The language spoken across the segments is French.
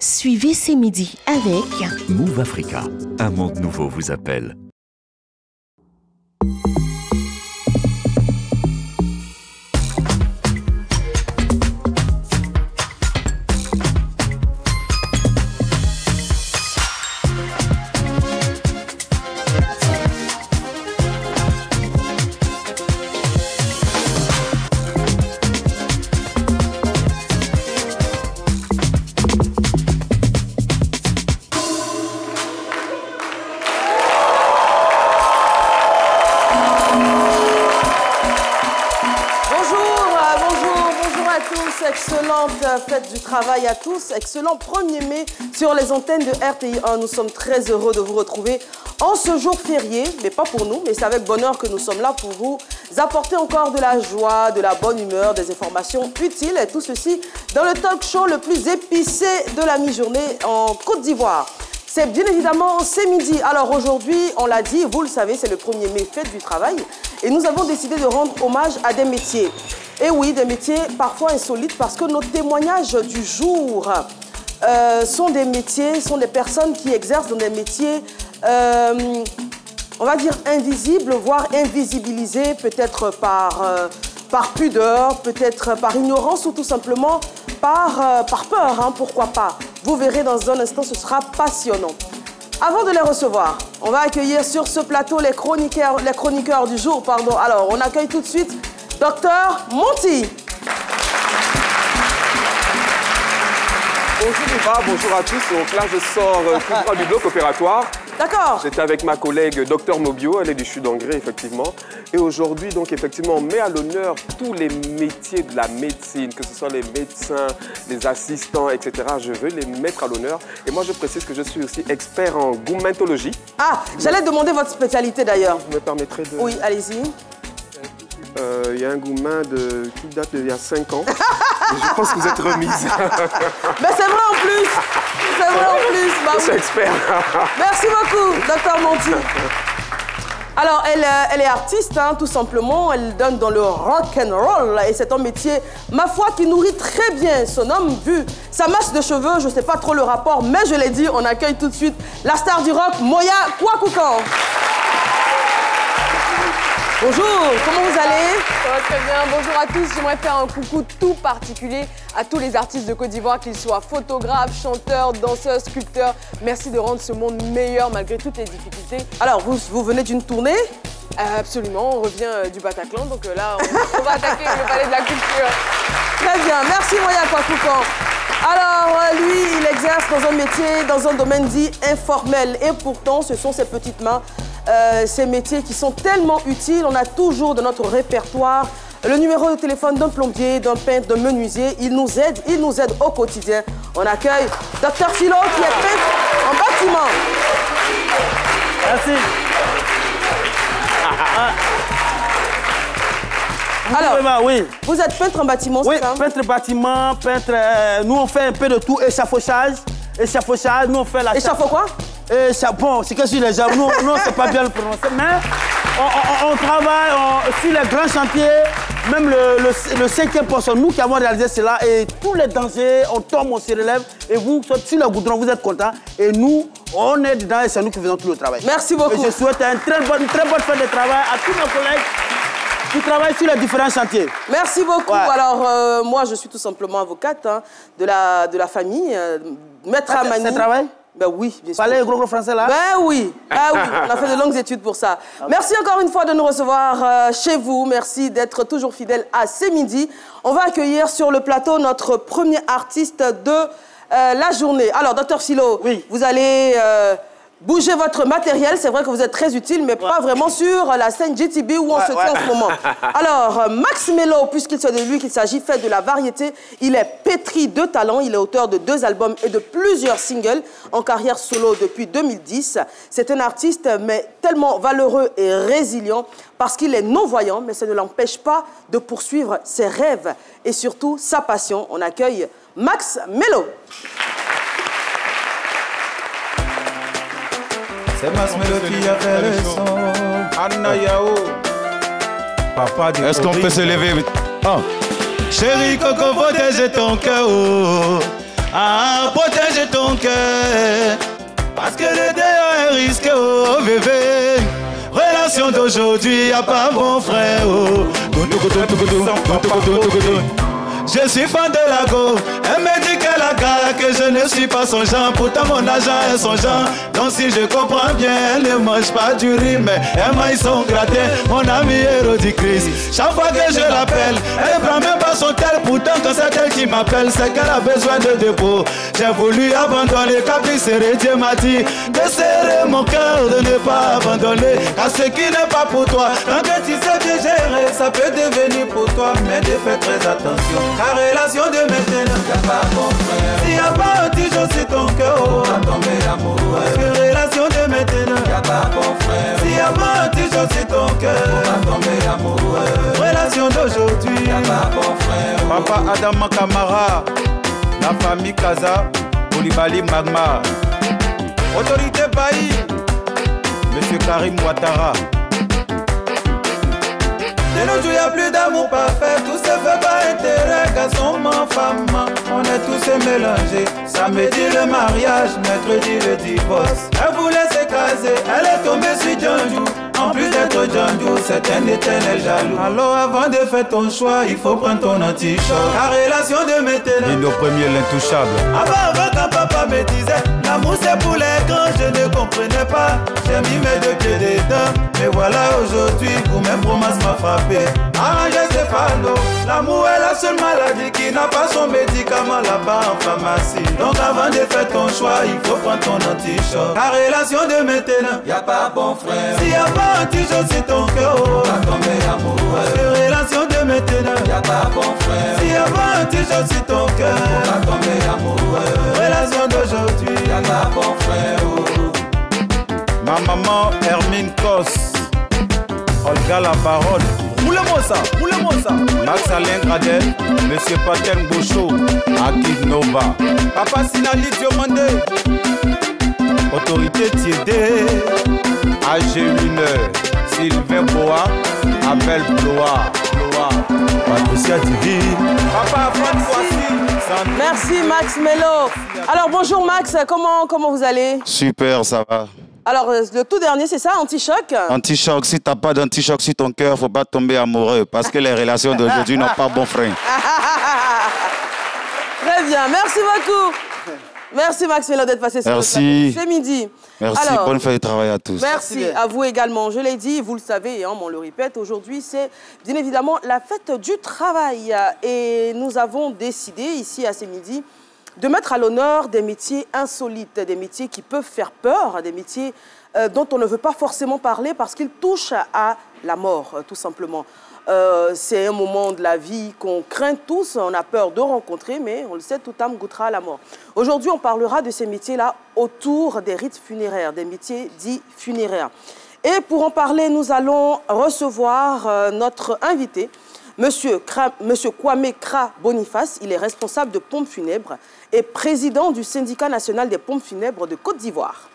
Suivez C'est Midi avec Move Africa. Un monde nouveau vous appelle. Excellente fête du travail à tous, excellent 1er mai sur les antennes de RTI1. Nous sommes très heureux de vous retrouver en ce jour férié, mais pas pour nous, mais c'est avec bonheur que nous sommes là pour vous apporter encore de la joie, de la bonne humeur, des informations utiles et tout ceci dans le talk show le plus épicé de la mi-journée en Côte d'Ivoire. C'est bien évidemment C'est Midi. Alors aujourd'hui, on l'a dit, vous le savez, c'est le 1er mai, fête du travail. Et nous avons décidé de rendre hommage à des métiers. Et oui, des métiers parfois insolites parce que nos témoignages du jour sont des métiers, sont des personnes qui exercent dans des métiers, on va dire invisibles, voire invisibilisés, peut-être par pudeur, peut-être par ignorance ou tout simplement par peur, hein, pourquoi pas. Vous verrez dans un instant, ce sera passionnant. Avant de les recevoir, on va accueillir sur ce plateau les chroniqueurs du jour. Pardon. Alors, on accueille tout de suite Docteur Monty. Bonjour Eva, bonjour à tous. Donc là, je sors tout droit du bloc opératoire. D'accord. J'étais avec ma collègue Docteur Mobio, elle est du CHU d'Angré, effectivement. Et aujourd'hui, donc, effectivement, on met à l'honneur tous les métiers de la médecine, que ce soit les médecins, les assistants, etc. Je veux les mettre à l'honneur. Et moi, je précise que je suis aussi expert en goumentologie. Ah, j'allais demander votre spécialité d'ailleurs. Vous me permettrez de... Oui, allez-y. Il y a un goumin qui date d'il y a 5 ans. Et je pense que vous êtes remise. Mais c'est vrai en plus. C'est vrai en plus. Bah, je suis expert. Merci beaucoup, Docteur Monty. Alors, elle est artiste, hein, tout simplement. Elle donne dans le rock and roll. Et c'est un métier, ma foi, qui nourrit très bien son homme. Vu sa masse de cheveux, je ne sais pas trop le rapport, mais je l'ai dit, on accueille tout de suite la star du rock, Moya Kwakoukan. Bonjour, comment vous allez? Ça va très bien, bonjour à tous. J'aimerais faire un coucou tout particulier à tous les artistes de Côte d'Ivoire, qu'ils soient photographes, chanteurs, danseurs, sculpteurs. Merci de rendre ce monde meilleur malgré toutes les difficultés. Alors, vous venez d'une tournée? Absolument, on revient du Bataclan, donc là, on va attaquer le palais de la culture. Très bien, merci Moya Kwakoukan. Alors, lui, il exerce dans un métier, dans un domaine dit informel. Et pourtant, ce sont ses petites mains. Ces métiers qui sont tellement utiles. On a toujours dans notre répertoire le numéro de téléphone d'un plombier, d'un peintre, d'un menuisier. Il nous aide au quotidien. On accueille Dr Philo qui est peintre en bâtiment. Merci. Alors, oui. Vous êtes peintre en bâtiment, oui, c'est ça? Peintre bâtiment, peintre... nous, on fait un peu de tout. Échafaudage, nous, on fait la... Échafaud quoi? Bon, c'est que sur les gens, nous, on ne sait pas bien le prononcer, mais on travaille sur les grands chantiers, même le 5e poste, nous qui avons réalisé cela, et tous les dangers, on tombe, on se relève, et vous, sur le goudron, vous êtes contents, et nous, on est dedans, et c'est nous qui faisons tout le travail. Merci beaucoup. Et je souhaite une très bonne fin de travail à tous nos collègues qui travaillent sur les différents chantiers. Merci beaucoup. Ouais. Alors, moi, je suis tout simplement avocate hein, de la famille, Maître Amani. C'est travail? Ben oui, bien sûr. Parlez gros français là? Ben oui, on a fait de longues études pour ça. Merci encore une fois de nous recevoir chez vous. Merci d'être toujours fidèle à C'est Midi. On va accueillir sur le plateau notre premier artiste de la journée. Alors, Dr Philo, oui. Vous allez bouger votre matériel. C'est vrai que vous êtes très utile, mais pas vraiment sur la scène GTB où on se tient en ce moment. Alors, Max Mello, puisqu'il c'est de lui qu'il s'agit, fait de la variété. Il est pétri de talent. Il est auteur de 2 albums et de plusieurs singles en carrière solo depuis 2010. C'est un artiste, mais tellement valeureux et résilient parce qu'il est non-voyant, mais ça ne l'empêche pas de poursuivre ses rêves et surtout sa passion. On accueille Max Mello. C'est Max Mello qui a fait le son. Anna Yao. Papa du Est-ce qu'on peut se lever? Oh. Chérie, Coco, protéger ton cœur. Ah, protège ton cœur. Parce que le dehors est risqué, oh bébé. Relation d'aujourd'hui, y'a pas bon frère, oh. Je suis fan de la go. Elle me dit qu'elle a gare, que je ne suis pas son genre. Pourtant mon agent est son genre. Donc si je comprends bien, elle ne mange pas du riz, mais elle mange son gratin. Mon ami héros du Christ. Chaque fois que je l'appelle, elle ne prend même pas son tel. Pourtant quand c'est elle qui m'appelle, c'est qu'elle a besoin de dépôt. J'ai voulu abandonner, caprice et Dieu m'a dit de serrer mon cœur, de ne pas abandonner. Car ce qui n'est pas pour toi, tant que tu sais bien gérer, ça peut devenir pour toi. Mais de faire très attention. La relation de maintenant, y'a pas mon frère. S'il y a pas un petit jour sur ton cœur, on va tomber amoureux. La relation de maintenant, y'a pas mon frère. S'il y a pas un petit jour sur ton cœur, on va tomber amoureux. Relation d'aujourd'hui, y'a pas mon frère. Papa Adam Kamara, la famille Kaza, Koulibaly Magma. Autorité Bailly, Monsieur Karim Ouattara. De nos jours, y'a plus d'amour parfait. Tout se fait par intérêt, garçon, femme. On est tous mélangés. Samedi le mariage, mercredi le divorce. Elle voulait s'écraser, elle est tombée sur Django. En plus d'être Django, c'est un éternel jaloux. Alors avant de faire ton choix, il faut prendre ton anti-choc. La relation de maintenant. Et nos premiers l'intouchable. Avant quand papa me disait, l'amour c'est pour les grands, je ne comprenais pas. J'ai mis mes deux pieds dedans. Mais voilà aujourd'hui, pour mes promesses m'a frappé. Arrangez Stéphano, l'amour est la seule maladie qui n'a pas son médicament là-bas en pharmacie. Donc avant de faire ton choix, il faut prendre ton anti-choc. La relation de maintenant, y'a pas bon frère. S'il y a pas un petit jour sur ton cœur, on va tomber amoureux. La relation de maintenant, y'a pas bon frère. S'il y a pas un petit jour sur ton cœur, on va tomber amoureux. Relation d'aujourd'hui, y'a pas bon frère. Ma maman Hermine Kos, Olga la parole. Moulez-moi ça. Max Alain Gradel, Monsieur Paten Bouchot, Akid Nova. Papa Sinali Diomandé, Autorité Tiédé, AG Winner, Sylvain Boa, Abel Bloa, Patricia Divi, Papa Afran Kwasi. Merci Max Mello. Alors bonjour Max, comment vous allez? Super, ça va. Alors, le tout dernier, c'est ça, anti-choc? Anti-choc, si tu n'as pas d'anti-choc sur ton cœur, il ne faut pas tomber amoureux parce que les relations d'aujourd'hui n'ont pas bon frein. Très bien, merci beaucoup. Merci Max Mello d'être passé sur le plateau. C'est midi. Merci, alors, bonne fête de travail à tous. Merci à vous également. Je l'ai dit, vous le savez, hein, on le répète, aujourd'hui c'est bien évidemment la fête du travail. Et nous avons décidé ici à ce midi de mettre à l'honneur des métiers insolites, des métiers qui peuvent faire peur, des métiers dont on ne veut pas forcément parler parce qu'ils touchent à la mort, tout simplement. C'est un moment de la vie qu'on craint tous, on a peur de rencontrer, mais on le sait, toute âme goûtera à la mort. Aujourd'hui, on parlera de ces métiers-là autour des rites funéraires, des métiers dits funéraires. Et pour en parler, nous allons recevoir notre invité, Monsieur Kwame Kra Boniface. Il est responsable de pompes funèbres et président du syndicat national des pompes funèbres de Côte d'Ivoire.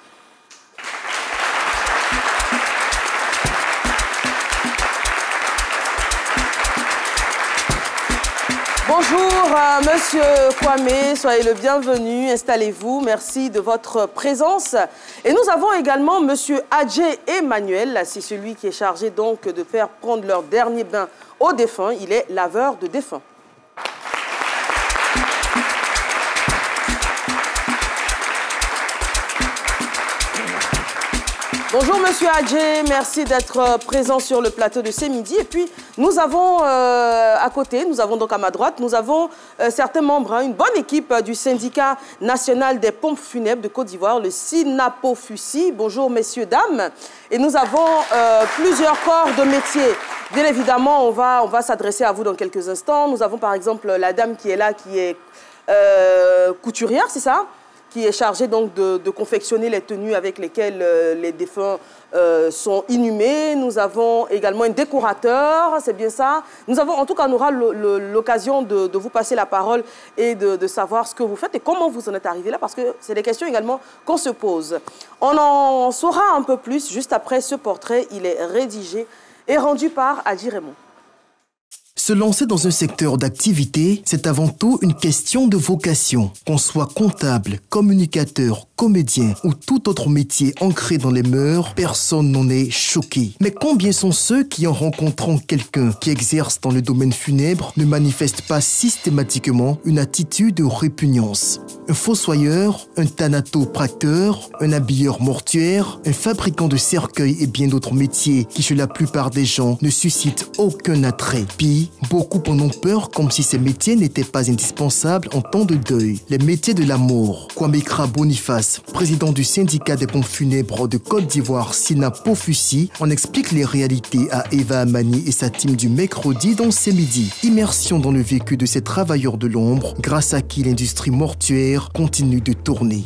Bonjour, Monsieur Kwame, soyez le bienvenu, installez-vous, merci de votre présence. Et nous avons également Monsieur Adjé Emmanuel, c'est celui qui est chargé donc de faire prendre leur dernier bain aux défunts, il est laveur de défunts. Bonjour Monsieur Adjé, merci d'être présent sur le plateau de ce midi. Et puis nous avons à côté, nous avons donc à ma droite, nous avons certains membres, une bonne équipe du syndicat national des pompes funèbres de Côte d'Ivoire, le SINAPOFUSI. Bonjour messieurs, dames. Et nous avons plusieurs corps de métier. Bien évidemment, on va s'adresser à vous dans quelques instants. Nous avons par exemple la dame qui est là, qui est couturière, c'est ça ? Qui est chargée donc de confectionner les tenues avec lesquelles les défunts sont inhumés. Nous avons également un décorateur, c'est bien ça. Nous avons, en tout cas, on aura l'occasion de vous passer la parole et de savoir ce que vous faites et comment vous en êtes arrivé là, parce que c'est des questions également qu'on se pose. On en saura un peu plus juste après ce portrait. Il est rédigé et rendu par Adi Raymond. Se lancer dans un secteur d'activité, c'est avant tout une question de vocation. Qu'on soit comptable, communicateur, comédien ou tout autre métier ancré dans les mœurs, personne n'en est choqué. Mais combien sont ceux qui, en rencontrant quelqu'un qui exerce dans le domaine funèbre, ne manifestent pas systématiquement une attitude de répugnance? Un fossoyeur, un thanatopracteur, un habilleur mortuaire, un fabricant de cercueils et bien d'autres métiers qui, chez la plupart des gens, ne suscitent aucun attrait. Pis, beaucoup en ont peur comme si ces métiers n'étaient pas indispensables en temps de deuil. Les métiers de la mort. Kwamekra Boniface, président du syndicat des pompes funèbres de Côte d'Ivoire, Sina Pofussi, en explique les réalités à Eva Amani et sa team du mercredi dans C'est Midi. Immersion dans le vécu de ces travailleurs de l'ombre, grâce à qui l'industrie mortuaire continue de tourner.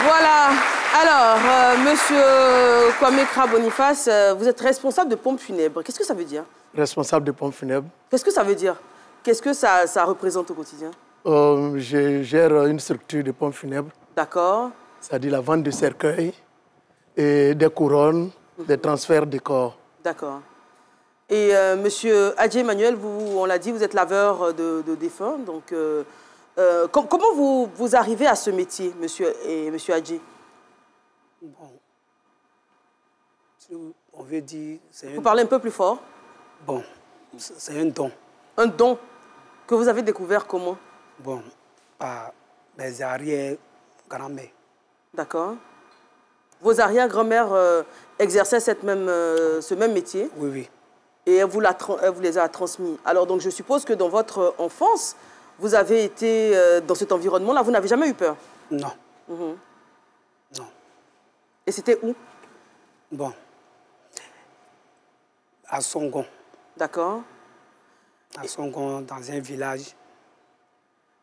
Voilà. Alors, monsieur Kwamekra Boniface, vous êtes responsable de pompes funèbres. Qu'est-ce que ça veut dire? Responsable de pompes funèbres. Qu'est-ce que ça veut dire? Qu'est-ce que ça représente au quotidien? Je gère une structure de pompes funèbres. D'accord. C'est-à-dire la vente de cercueils et des couronnes, des transferts de corps. D'accord. Et monsieur Adji Emmanuel, on l'a dit, vous êtes laveur de défunts. Donc, comment vous arrivez à ce métier, monsieur Adji? Bon, on veut dire... Vous parlez un peu plus fort? Bon, c'est un don. Un don que vous avez découvert comment? Bon, par mes arrière-grand-mères. D'accord. Vos arrière-grand-mères exerçaient ce même métier? Oui, oui. Et elle vous les a transmis. Alors, donc, je suppose que dans votre enfance, vous avez été dans cet environnement-là. Vous n'avez jamais eu peur? Non. Non. Et Et c'était où? Bon, à Songon. D'accord. À Songon, dans un village.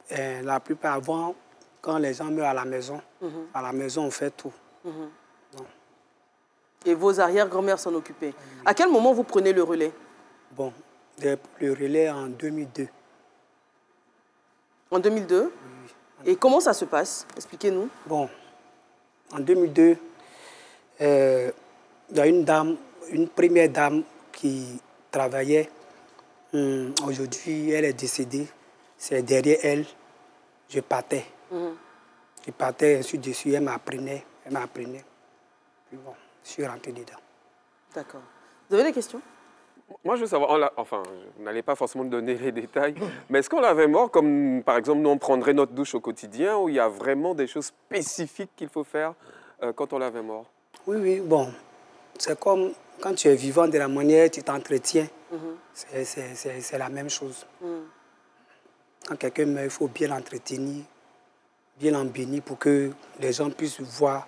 Et la plupart, avant, quand les gens meurent à la maison, on fait tout. Et vos arrière-grand-mères s'en occupaient. À quel moment vous prenez le relais? Bon, le relais en 2002. En 2002? Oui. Et comment ça se passe? Expliquez-nous. Bon, en 2002, il y a une première dame qui travaillait. Aujourd'hui, elle est décédée. C'est derrière elle, je partais. Je partais, ainsi de suite, elle m'apprenait. Puis bon, je suis rentré dedans. D'accord. Vous avez des questions? Moi, je veux savoir, enfin, vous n'allez pas forcément donner les détails, mais est-ce qu'on l'avait mort comme, par exemple, nous, on prendrait notre douche au quotidien, où il y a vraiment des choses spécifiques qu'il faut faire quand on l'avait mort? Oui, oui, bon. C'est comme quand tu es vivant de la manière, tu t'entretiens. C'est la même chose. Quand quelqu'un meurt, il faut bien l'entretenir, bien l'embellir pour que les gens puissent voir,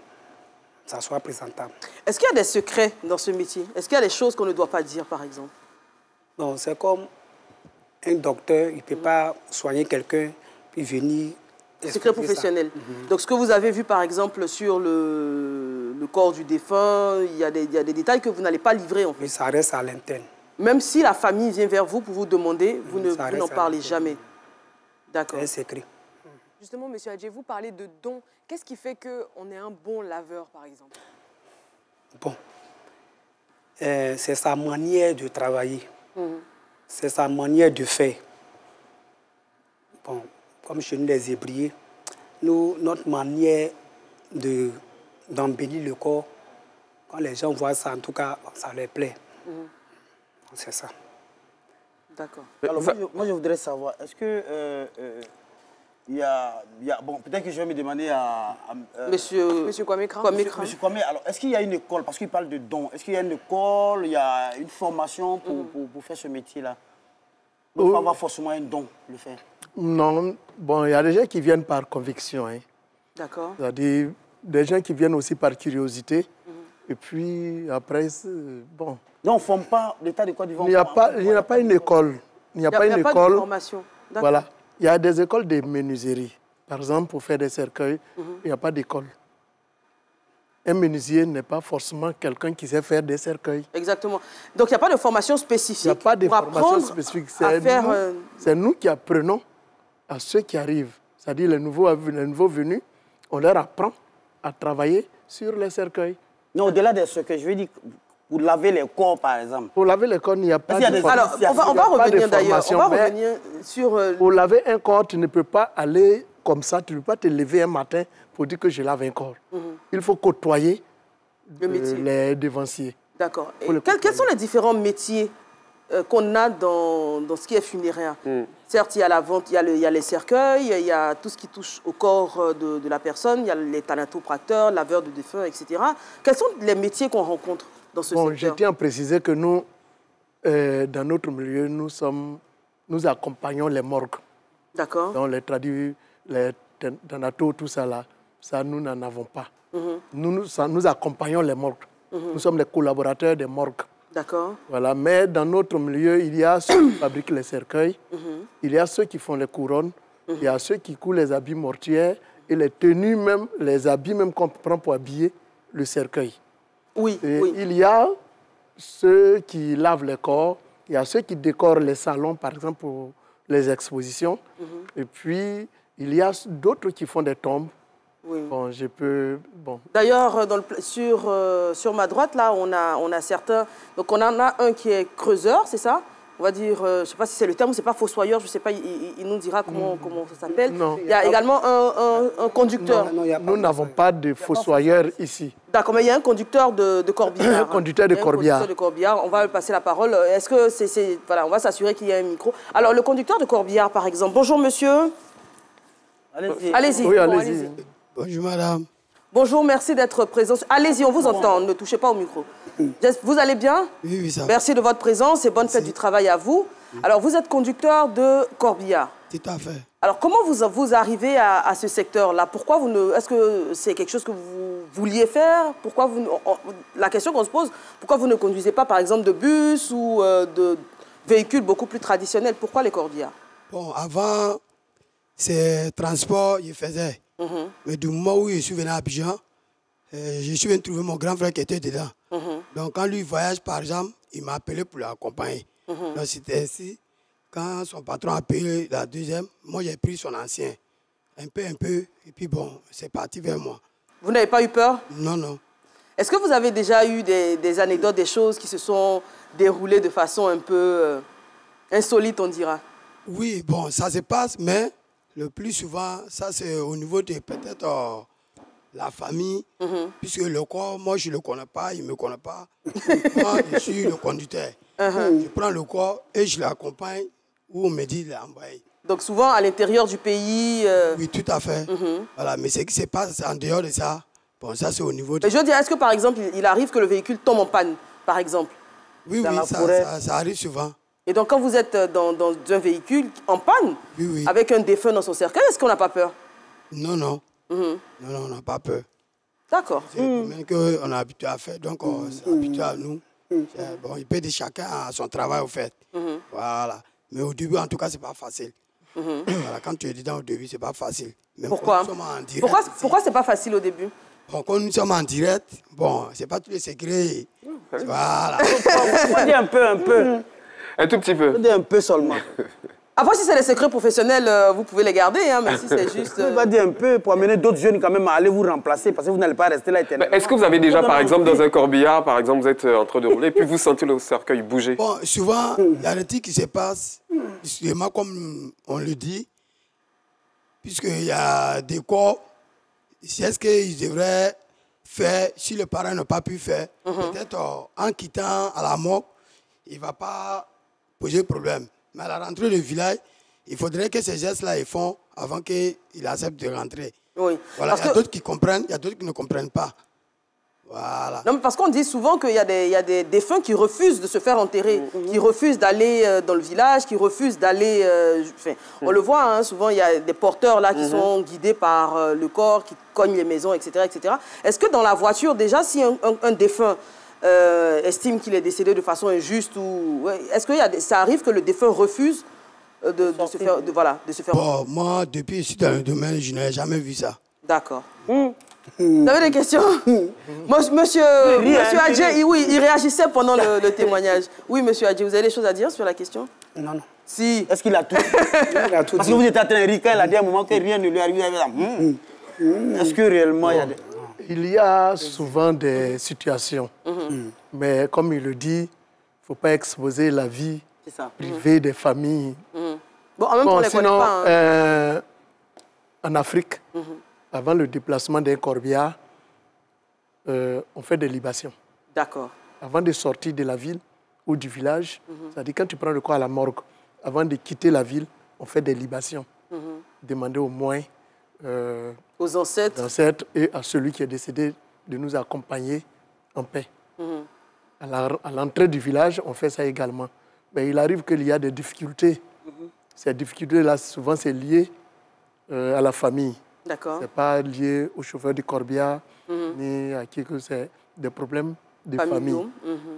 ça soit présentable. Est-ce qu'il y a des secrets dans ce métier? Est-ce qu'il y a des choses qu'on ne doit pas dire, par exemple? Non, c'est comme un docteur, il ne peut pas soigner quelqu'un, puis venir... Secret professionnel. Donc, ce que vous avez vu, par exemple, sur le corps du défunt, il y a des détails que vous n'allez pas livrer, en fait. Mais ça reste à l'interne. Même si la famille vient vers vous pour vous demander, vous n'en parlez jamais. D'accord. C'est un secret. Justement, M. Adji, vous parlez de dons. Qu'est-ce qui fait qu'on est un bon laveur, par exemple? Bon, c'est sa manière de travailler. C'est sa manière de faire. Bon, comme chez nous, les Hébriers, notre manière d'embellir le corps, quand les gens voient ça, en tout cas, ça leur plaît. C'est ça. D'accord. Alors, moi, je voudrais savoir, est-ce que... bon, peut-être que je vais me demander à Monsieur Kwamekra. Monsieur Kwame, alors, est-ce qu'il y a une école, parce qu'il parle de dons, est-ce qu'il y a une école, il y a une formation pour faire ce métier-là? Il ne faut pas avoir forcément un don, le faire. Non, bon, il y a des gens qui viennent par conviction. Hein. D'accord. C'est-à-dire des gens qui viennent aussi par curiosité. Et puis, après, bon... Non, on ne forme pas l'État de Côte d'Ivoire. Il n'y a pas une école. Il n'y a pas une école. De formation. Voilà. Il y a des écoles de menuiserie. Par exemple, pour faire des cercueils, il n'y a pas d'école. Un menuisier n'est pas forcément quelqu'un qui sait faire des cercueils. Exactement. Donc, il n'y a pas de formation spécifique. Il n'y a pas de formation spécifique. C'est nous qui apprenons à ceux qui arrivent. C'est-à-dire les nouveaux venus, on leur apprend à travailler sur les cercueils. Non, au-delà de ce que je veux dire, pour laver les corps, par exemple? Pour laver les corps, il n'y a pas de formation. Alors, on va revenir d'ailleurs. On va revenir sur... Pour laver un corps, tu ne peux pas aller comme ça. Tu ne peux pas te lever un matin pour dire que je lave un corps. Il faut côtoyer les devanciers. D'accord. Quels sont les différents métiers qu'on a dans ce qui est funéraire? Certes, il y a la vente, il y a les cercueils, il y a tout ce qui touche au corps de la personne, il y a les thanatopracteurs, laveurs de défunts, etc. Quels sont les métiers qu'on rencontre dans ce secteur? Je tiens à préciser que nous, dans notre milieu, nous accompagnons les morgues. D'accord. Dans les traduits, les thanatos, tout ça là, ça nous n'en avons pas. Nous accompagnons les morgues. Nous sommes les collaborateurs des morgues. D'accord. Voilà, mais dans notre milieu, il y a ceux qui fabriquent les cercueils, il y a ceux qui font les couronnes, il y a ceux qui coulent les habits mortuaires et les tenues même, les habits même qu'on prend pour habiller le cercueil. Oui, Il y a ceux qui lavent les corps, il y a ceux qui décorent les salons, par exemple, pour les expositions. Et puis, il y a d'autres qui font des tombes. Oui. Bon, je peux... Bon. D'ailleurs, sur ma droite, là, on a certains... Donc, on en a un qui est creuseur, c'est ça? On va dire, je ne sais pas si c'est le terme, c'est pas fossoyeur, je ne sais pas, il nous dira comment ça s'appelle. Il y a également un conducteur. Nous n'avons pas de fossoyeur ici. D'accord, mais il y a un conducteur de corbillard. Un conducteur de corbillard. On va lui passer la parole. Est-ce que c'est... Voilà, on va s'assurer qu'il y a un micro. Alors, le conducteur de corbillard, par exemple. Bonjour, monsieur. Allez-y. Oui, allez-y. Bonjour, madame. Bonjour, merci d'être présent. Allez-y, on vous entend. Ne touchez pas au micro. Vous allez bien? Oui, ça va. Merci de votre présence et bonne fête du travail à vous. Alors, vous êtes conducteur de corbillard. Tout à fait. Alors, comment vous arrivez à ce secteur-là? Pourquoi vous ne... Est-ce que c'est quelque chose que vous vouliez faire? Pourquoi vous... La question qu'on se pose, pourquoi vous ne conduisez pas, par exemple, de bus ou de véhicules beaucoup plus traditionnels? Pourquoi les corbillards? Bon, avant, c'est transport, je faisais. Mais du moment où je suis venu à Abidjan, je suis venu trouver mon grand frère qui était dedans. Donc, quand lui voyage, par exemple, il m'a appelé pour l'accompagner. Donc, c'était ainsi. Quand son patron a payé la deuxième, moi, j'ai pris son ancien. Un peu, et puis bon, c'est parti vers moi. Vous n'avez pas eu peur? Non, non. Est-ce que vous avez déjà eu des anecdotes, des choses qui se sont déroulées de façon un peu insolite, on dira? Oui, bon, ça se passe, mais le plus souvent, ça c'est au niveau de peut-être la famille, puisque le corps, moi je ne le connais pas, il ne me connaît pas. Moi, je suis le conducteur. Je prends le corps et je l'accompagne où on me dit de l'envoyer. Donc souvent à l'intérieur du pays... Oui, tout à fait. Voilà, mais ce qui se passe en dehors de ça, bon, ça c'est au niveau de... Mais je veux dire, est-ce que par exemple, il arrive que le véhicule tombe en panne, par exemple? Oui, ça arrive souvent. Et donc quand vous êtes dans un véhicule en panne, avec un défunt dans son cercueil, est-ce qu'on n'a pas peur? Non, non. Non, on n'a pas peur. D'accord. C'est même qu'on est habitué à faire, donc c'est habitué à nous. Bon, il peut dire chacun à son travail, au fait. Voilà. Mais au début, en tout cas, c'est pas facile. Voilà, quand tu es dedans au début, c'est pas facile. Même pourquoi? Pourquoi c'est pas facile au début? Bon, quand nous sommes en direct, bon, c'est pas tous les secrets. Voilà. On dit un peu. Un tout petit peu. On dit un peu seulement. Après, si c'est les secrets professionnels, vous pouvez les garder, hein, mais si c'est juste... On va dire un peu pour amener d'autres jeunes quand même à aller vous remplacer, parce que vous n'allez pas rester là éternellement. Est-ce que vous avez déjà, par exemple, dans un corbillard, par exemple, vous êtes en train de rouler, et puis vous sentez le cercueil bouger? Bon, souvent, il y a des trucs qui se passent, justement comme on le dit, puisqu'il y a des corps, c'est ce qu'ils devraient faire, si le parent n'a pas pu faire, peut-être en quittant à la mort, il ne va pas poser problème. Mais à la rentrée du village, il faudrait que ces gestes-là ils font avant qu'il accepte de rentrer. Oui. Voilà, il y a d'autres qui comprennent, il y a d'autres qui ne comprennent pas. Voilà. Non, mais parce qu'on dit souvent qu'il y a des défunts qui refusent de se faire enterrer, qui refusent d'aller dans le village, qui refusent d'aller... on le voit, hein, souvent il y a des porteurs là qui sont guidés par le corps, qui cognent les maisons, etc. etc. Est-ce que dans la voiture, déjà, si un défunt estime qu'il est décédé de façon injuste, ou est-ce que ça arrive que le défunt refuse de se faire... Bon, moi, depuis ici dans le domaine, je n'ai jamais vu ça. D'accord. Vous avez des questions? Monsieur Adjé, oui, il réagissait pendant le témoignage. Oui, monsieur Adjé, vous avez des choses à dire sur la question? Non, non. Si. Est-ce qu'il a tout? Il a tout. Parce que vous êtes en train de rire quand il a dit à un moment que rien ne lui arrive. Est-ce que réellement il y a des... Il y a souvent des situations Mais comme il le dit, il ne faut pas exposer la vie privée des familles. Bon, en même temps, on les connaît pas. Hein. En Afrique, avant le déplacement d'un corbillard, on fait des libations. D'accord. Avant de sortir de la ville ou du village, c'est-à-dire quand tu prends le corps à la morgue, avant de quitter la ville, on fait des libations. Demander au moins aux ancêtres et à celui qui est décédé de nous accompagner en paix. À l'entrée du village, on fait ça également. Mais il arrive qu'il y a des difficultés. Ces difficultés-là, souvent, c'est lié à la famille. D'accord. Ce n'est pas lié au chauffeur du corbillard, ni à qui que c'est des problèmes de famille.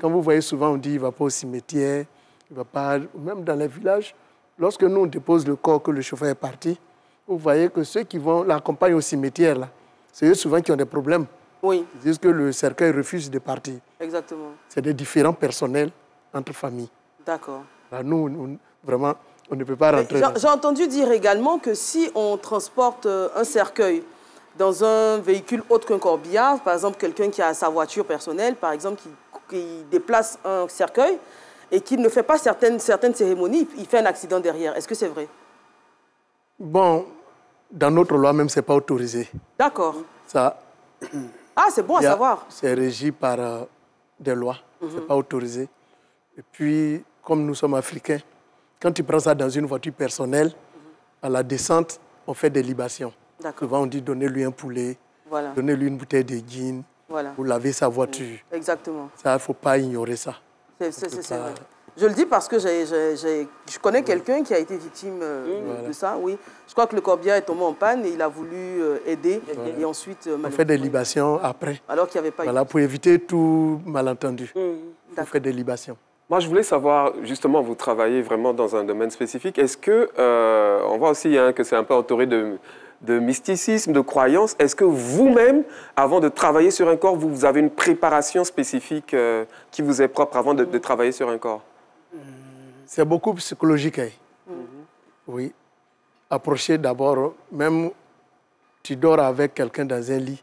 Quand vous voyez souvent, on dit qu'il ne va pas au cimetière, il va pas... Même dans les villages, lorsque nous, on dépose le corps, que le chauffeur est parti, vous voyez que ceux qui vont l'accompagner au cimetière, là, c'est eux souvent qui ont des problèmes. Oui. Ils disent que le cercueil refuse de partir. Exactement. C'est des différends personnels entre familles. D'accord. Nous, vraiment... On ne peut pas rentrer. J'ai entendu dire également que si on transporte un cercueil dans un véhicule autre qu'un corbillard, par exemple quelqu'un qui a sa voiture personnelle, par exemple qui déplace un cercueil et qui ne fait pas certaines cérémonies, il fait un accident derrière. Est-ce que c'est vrai? Bon, dans notre loi même, ce n'est pas autorisé. D'accord. Ça. Ah, c'est bon à savoir. C'est régi par des lois. Ce n'est pas autorisé. Et puis, comme nous sommes africains, quand tu prends ça dans une voiture personnelle, à la descente, on fait des libations. Souvent, on dit donnez-lui un poulet, donnez-lui une bouteille de gin, pour laver sa voiture. Exactement. Ça, il ne faut pas ignorer ça. C'est vrai. Je le dis parce que je connais quelqu'un qui a été victime de ça, oui. Je crois que le corbillard est tombé en panne et il a voulu aider. Et ensuite, on fait des libations après. Alors qu'il n'y avait pas eu. Pour éviter tout malentendu. On fait des libations. Moi, je voulais savoir, justement, vous travaillez vraiment dans un domaine spécifique. Est-ce que, on voit aussi que c'est un peu entouré de mysticisme, de croyance. Est-ce que vous-même, avant de travailler sur un corps, vous avez une préparation spécifique qui vous est propre avant de travailler sur un corps? C'est beaucoup psychologique. Oui. Approchez d'abord, même tu dors avec quelqu'un dans un lit.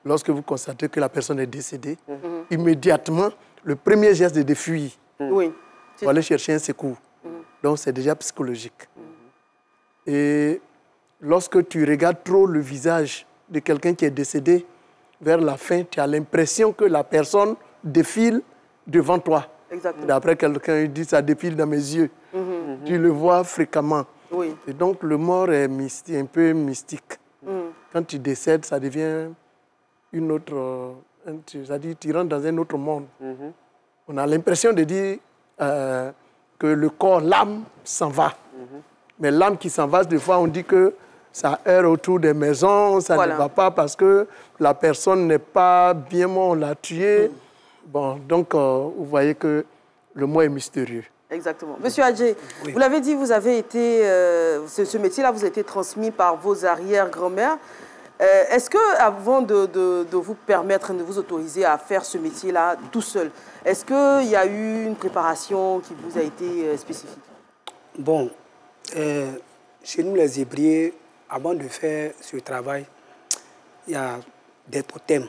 Lorsque vous constatez que la personne est décédée, immédiatement, le premier geste est de fuir. Oui. Pour aller chercher un secours. Donc, c'est déjà psychologique. Et lorsque tu regardes trop le visage de quelqu'un qui est décédé, vers la fin, tu as l'impression que la personne défile devant toi. D'après quelqu'un, il dit ça défile dans mes yeux. Tu le vois fréquemment. Oui. Et donc, le mort est mystique, un peu mystique. Quand tu décèdes, ça devient une autre... c'est-à-dire tu rentres dans un autre monde. On a l'impression de dire que le corps, l'âme, s'en va. Mais l'âme qui s'en va, des fois, on dit que ça erre autour des maisons, ça ne va pas parce que la personne n'est pas bien morte, on l'a tué. Bon, donc, vous voyez que le mot est mystérieux. Exactement. Monsieur Adjé, vous l'avez dit, vous avez été, ce métier-là vous a été transmis par vos arrière-grand-mères. Est-ce que, avant de vous permettre, de vous autoriser à faire ce métier-là tout seul, est-ce qu'il y a eu une préparation qui vous a été spécifique? Bon, chez nous les Hébrieux, avant de faire ce travail, il y a des totems.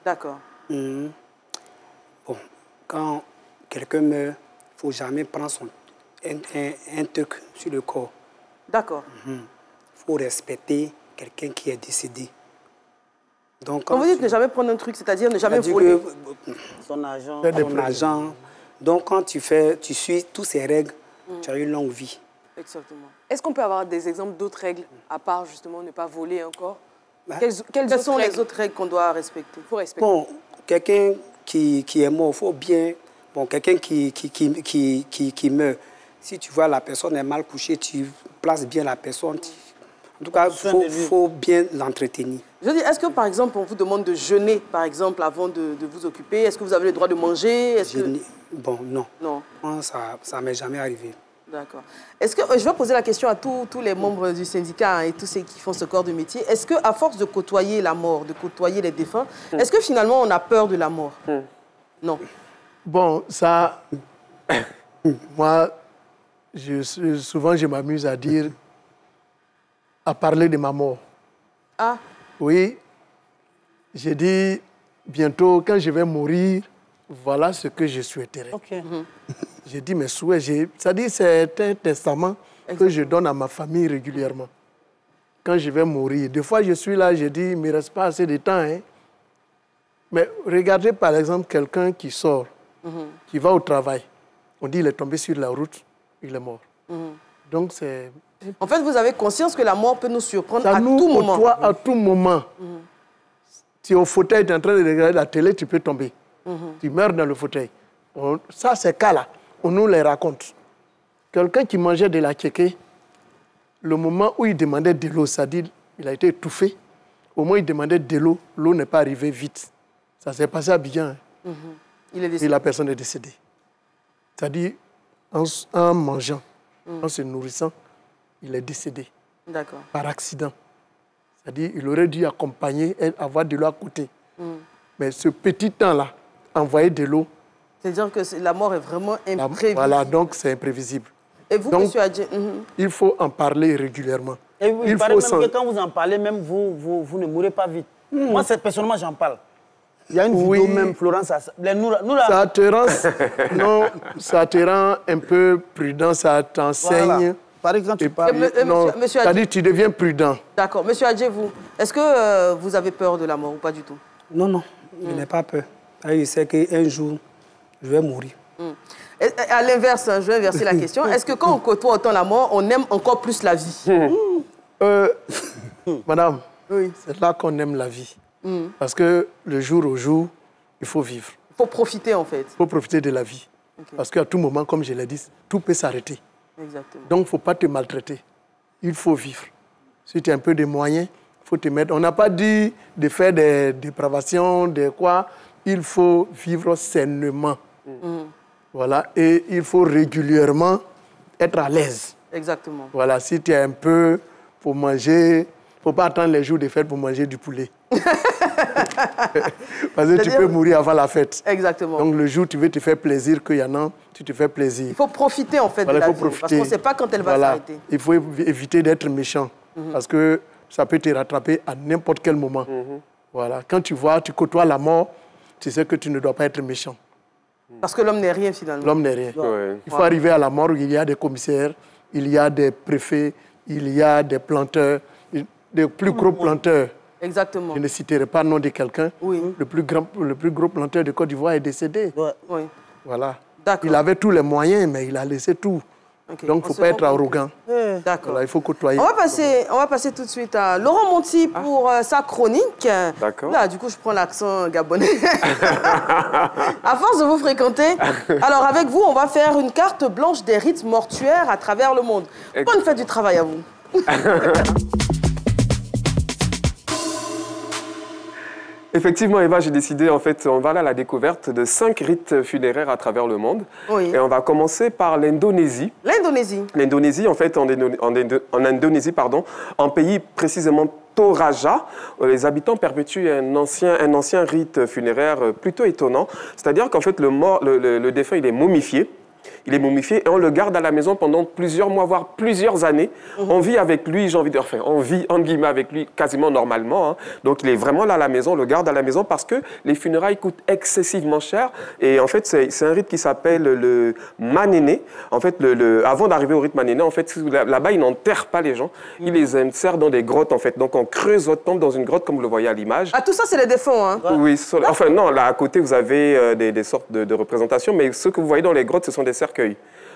D'accord. Bon, quand quelqu'un meurt, il ne faut jamais prendre un truc sur le corps. D'accord. Il faut respecter quelqu'un qui est décédé. Donc, quand vous dites ne jamais prendre un truc, c'est-à-dire ne jamais voler son argent. Donc, quand tu suis toutes ces règles, tu as une longue vie. Exactement. Est-ce qu'on peut avoir des exemples d'autres règles, à part justement ne pas voler encore? Quelles sont les autres règles qu'on doit respecter? Faut respecter. Bon, quelqu'un qui est mort, il faut bien... Bon, quelqu'un qui meurt, si tu vois la personne est mal couchée, tu places bien la personne. En tout cas, il faut bien l'entretenir. Je dis, est-ce que, par exemple, on vous demande de jeûner, par exemple, avant de vous occuper? Est-ce que vous avez le droit de manger? Bon, non. Non. Moi, ça ne m'est jamais arrivé. D'accord. Est-ce que, je vais poser la question à tous les membres du syndicat et tous ceux qui font ce corps de métier. Est-ce qu'à force de côtoyer la mort, de côtoyer les défunts, est-ce que finalement on a peur de la mort? Non. Bon, ça, moi, souvent je m'amuse à dire, à parler de ma mort. Ah. Oui, j'ai dit, bientôt, quand je vais mourir, voilà ce que je souhaiterais. J'ai dit mes souhaits. C'est-à-dire c'est un testament que je donne à ma famille régulièrement. Quand je vais mourir, des fois je suis là, je dis, il ne me reste pas assez de temps. Hein. Mais regardez par exemple quelqu'un qui sort, qui va au travail. On dit il est tombé sur la route, il est mort. Donc c'est... En fait, vous avez conscience que la mort peut nous surprendre à tout moment. Toi, à tout moment. Tu es au fauteuil, tu es en train de regarder la télé, tu peux tomber. Tu meurs dans le fauteuil. Ça, ces cas-là, on nous les raconte. Quelqu'un qui mangeait de la kéké, le moment où il demandait de l'eau, c'est-à-dire il a été étouffé, au moment où il demandait de l'eau, l'eau n'est pas arrivée vite. Ça s'est passé à Abidjan. Il est décédé. Et la personne est décédée. C'est-à-dire, en mangeant, en se nourrissant, il est décédé. D'accord. Par accident. C'est-à-dire, il aurait dû accompagner, avoir de l'eau à côté. Mais ce petit temps-là, envoyer de l'eau... C'est-à-dire que la mort est vraiment imprévisible. Voilà, donc c'est imprévisible. Et vous, donc, M. Adjé il faut en parler régulièrement. Et il paraît même que quand vous en parlez, même vous ne mourrez pas vite. Moi, personnellement, j'en parle. Il y a une vidéo même, Florence, ça te rend, non, ça te rend un peu prudent, ça t'enseigne. Voilà. Par exemple, tu parles. Monsieur Adjé, tu deviens prudent. D'accord. Monsieur Adjé, vous, est-ce que vous avez peur de la mort ou pas du tout? Non, non, je n'ai pas peur. Je sais qu'un jour, je vais mourir. Et à l'inverse, je vais inverser la question. Est-ce que quand on côtoie autant la mort, on aime encore plus la vie? Madame, c'est là qu'on aime la vie. Parce que le jour au jour, il faut vivre. Il faut profiter, en fait. Il faut profiter de la vie. Parce qu'à tout moment, comme je l'ai dit, tout peut s'arrêter. Exactement. Donc, il ne faut pas te maltraiter. Il faut vivre. Si tu as un peu de moyens, il faut te mettre... On n'a pas dit de faire des dépravations, de quoi. Il faut vivre sainement. Voilà. Et il faut régulièrement être à l'aise. Exactement. Voilà. Si tu es un peu pour manger... Il ne faut pas attendre les jours de fête pour manger du poulet. Parce que tu peux mourir avant la fête. Exactement. Donc, le jour où tu veux te faire plaisir, qu'il y en a, tu te fais plaisir. Il faut profiter, en fait, de la vie. Parce qu'on ne sait pas quand elle va s'arrêter. Il faut éviter d'être méchant. Parce que ça peut te rattraper à n'importe quel moment. Voilà. Quand tu vois, tu côtoies la mort, tu sais que tu ne dois pas être méchant. Parce que l'homme n'est rien, finalement. L'homme n'est rien. Il faut arriver à la mort où il y a des commissaires, il y a des préfets, il y a des planteurs, des plus gros planteurs. Exactement. Je ne citerai pas le nom de quelqu'un. Le plus gros planteur de Côte d'Ivoire est décédé. Voilà. Il avait tous les moyens, mais il a laissé tout. Donc, il ne faut pas être arrogant. D'accord. Voilà, il faut côtoyer. On va passer tout de suite à Laurent Monti pour sa chronique. D'accord. Là, du coup, je prends l'accent gabonais. À force de vous fréquenter, alors avec vous, on va faire une carte blanche des rites mortuaires à travers le monde. Bonne fête du travail à vous. Effectivement, Eva, j'ai décidé, en fait, on va aller à la découverte de 5 rites funéraires à travers le monde. Et on va commencer par l'Indonésie. L'Indonésie. L'Indonésie, en fait, en Indonésie, pardon, en pays précisément Toraja, les habitants perpétuent un ancien rite funéraire plutôt étonnant. C'est-à-dire qu'en fait, le défunt, il est momifié. Il est momifié et on le garde à la maison pendant plusieurs mois, voire plusieurs années. On vit avec lui, j'ai envie de dire, enfin, on vit, entre guillemets, avec lui quasiment normalement. Hein. Donc, il est vraiment là à la maison, on le garde à la maison parce que les funérailles coûtent excessivement cher. Et en fait, c'est un rite qui s'appelle le Manene. En fait, avant d'arriver au rite Manene, en fait, là-bas, ils n'enterrent pas les gens. Ils les insèrent dans des grottes, en fait. Donc, on creuse votre tombe dans une grotte, comme vous le voyez à l'image. Ah, tout ça, c'est les défunts, hein? Oui, enfin, non, là, à côté, vous avez des sortes de représentations, mais ce que vous voyez dans les grottes, ce sont des cercueils.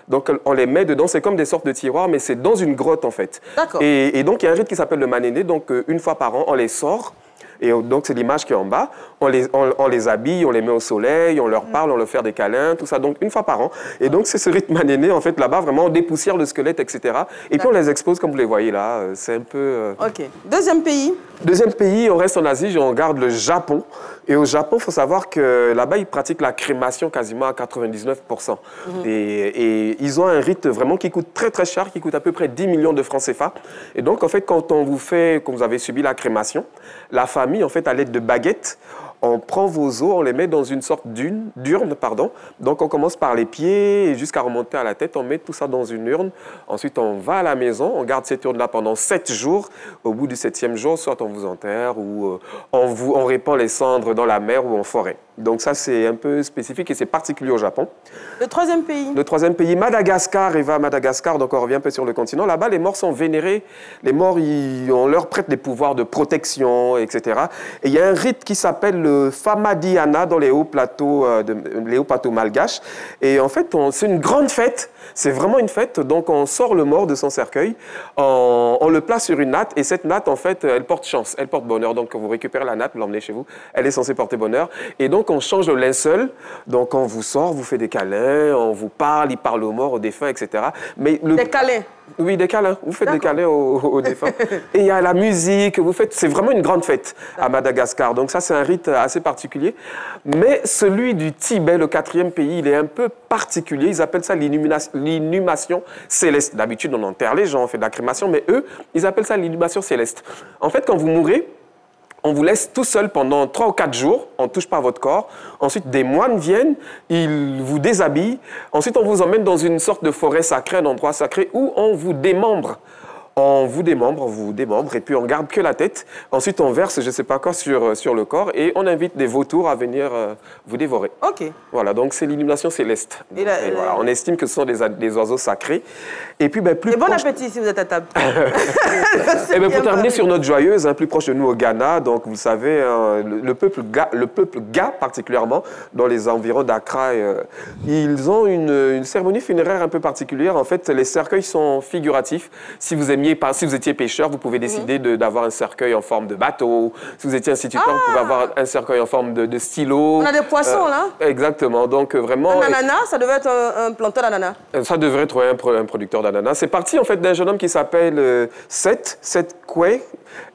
Donc, on les met dedans, c'est comme des sortes de tiroirs, mais c'est dans une grotte, en fait. D'accord. Et donc, il y a un rite qui s'appelle le Manene. Donc, une fois par an, on les sort. Et donc, c'est l'image qui est en bas. On les habille, on les met au soleil, on leur parle, on leur fait des câlins, tout ça. Donc, une fois par an. Et donc, c'est ce rite Manene, en fait, là-bas, vraiment, on dépoussière le squelette, etc. Et puis, on les expose, comme vous les voyez là. C'est un peu... OK. Deuxième pays. Deuxième pays, on reste en Asie, on regarde le Japon. Et au Japon, il faut savoir que là-bas, ils pratiquent la crémation quasiment à 99%. Et ils ont un rite vraiment qui coûte très, très cher, qui coûte à peu près 10 millions de francs CFA. Et donc, en fait, quand vous avez subi la crémation, la famille, en fait, à l'aide de baguettes, on prend vos os, on les met dans une sorte d'urne, pardon. Donc, on commence par les pieds et jusqu'à remonter à la tête. On met tout ça dans une urne. Ensuite, on va à la maison. On garde cette urne-là pendant 7 jours. Au bout du 7e jour, soit on vous enterre ou on répand les cendres dans la mer ou en forêt. Donc ça, c'est un peu spécifique et c'est particulier au Japon. Le troisième pays? Le troisième pays, Madagascar. Eva, Madagascar, donc on revient un peu sur le continent. Là-bas, les morts sont vénérés. Les morts, on leur prête des pouvoirs de protection, etc. Et il y a un rite qui s'appelle le Famadiana dans les hauts plateaux malgaches. Et en fait, c'est une grande fête. C'est vraiment une fête. Donc on sort le mort de son cercueil, on le place sur une natte. Et cette natte, en fait, elle porte chance, elle porte bonheur. Donc quand vous récupérez la natte, vous l'emmenez chez vous, elle est censée porter bonheur. Et donc on change le linceul. Donc on vous sort, vous fait des câlins, on vous parle, il parle aux morts, aux défunts, etc. Mais Des câlins? Oui, des câlins. Vous faites des câlins aux défunts. Et il y a la musique, c'est vraiment une grande fête à Madagascar. Donc ça, c'est un rite assez particulier. Mais celui du Tibet, le quatrième pays, il est un peu particulier. Ils appellent ça l'inhumation céleste. D'habitude, on enterre les gens, on fait de la crémation, mais eux, ils appellent ça l'inhumation céleste. En fait, quand vous mourrez, on vous laisse tout seul pendant 3 ou 4 jours, on ne touche pas à votre corps. Ensuite, des moines viennent, ils vous déshabillent. Ensuite, on vous emmène dans une sorte de forêt sacrée, un endroit sacré où on vous démembre. On vous démembre, et puis on garde que la tête. Ensuite, on verse, je ne sais pas quoi, sur le corps, et on invite des vautours à venir vous dévorer. OK. Voilà, donc c'est l'inhumation céleste. Voilà, on estime que ce sont des oiseaux sacrés. Et puis, plus bon appétit si vous êtes à table. Et pour terminer sur notre joyeuse, plus proche de nous au Ghana, donc vous savez, le peuple Ga particulièrement, dans les environs d'Accra, ils ont une cérémonie funéraire un peu particulière. En fait, les cercueils sont figuratifs. Si vous étiez pêcheur, vous pouvez décider d'avoir un cercueil en forme de bateau. Si vous étiez instituteur, vous pouvez avoir un cercueil en forme de stylo. On a des poissons, là. Exactement. Donc, vraiment... Un ananas, ça devait être un planteur d'ananas. Ça devrait être un producteur d'ananas. C'est parti, en fait, d'un jeune homme qui s'appelle Seth Kwe,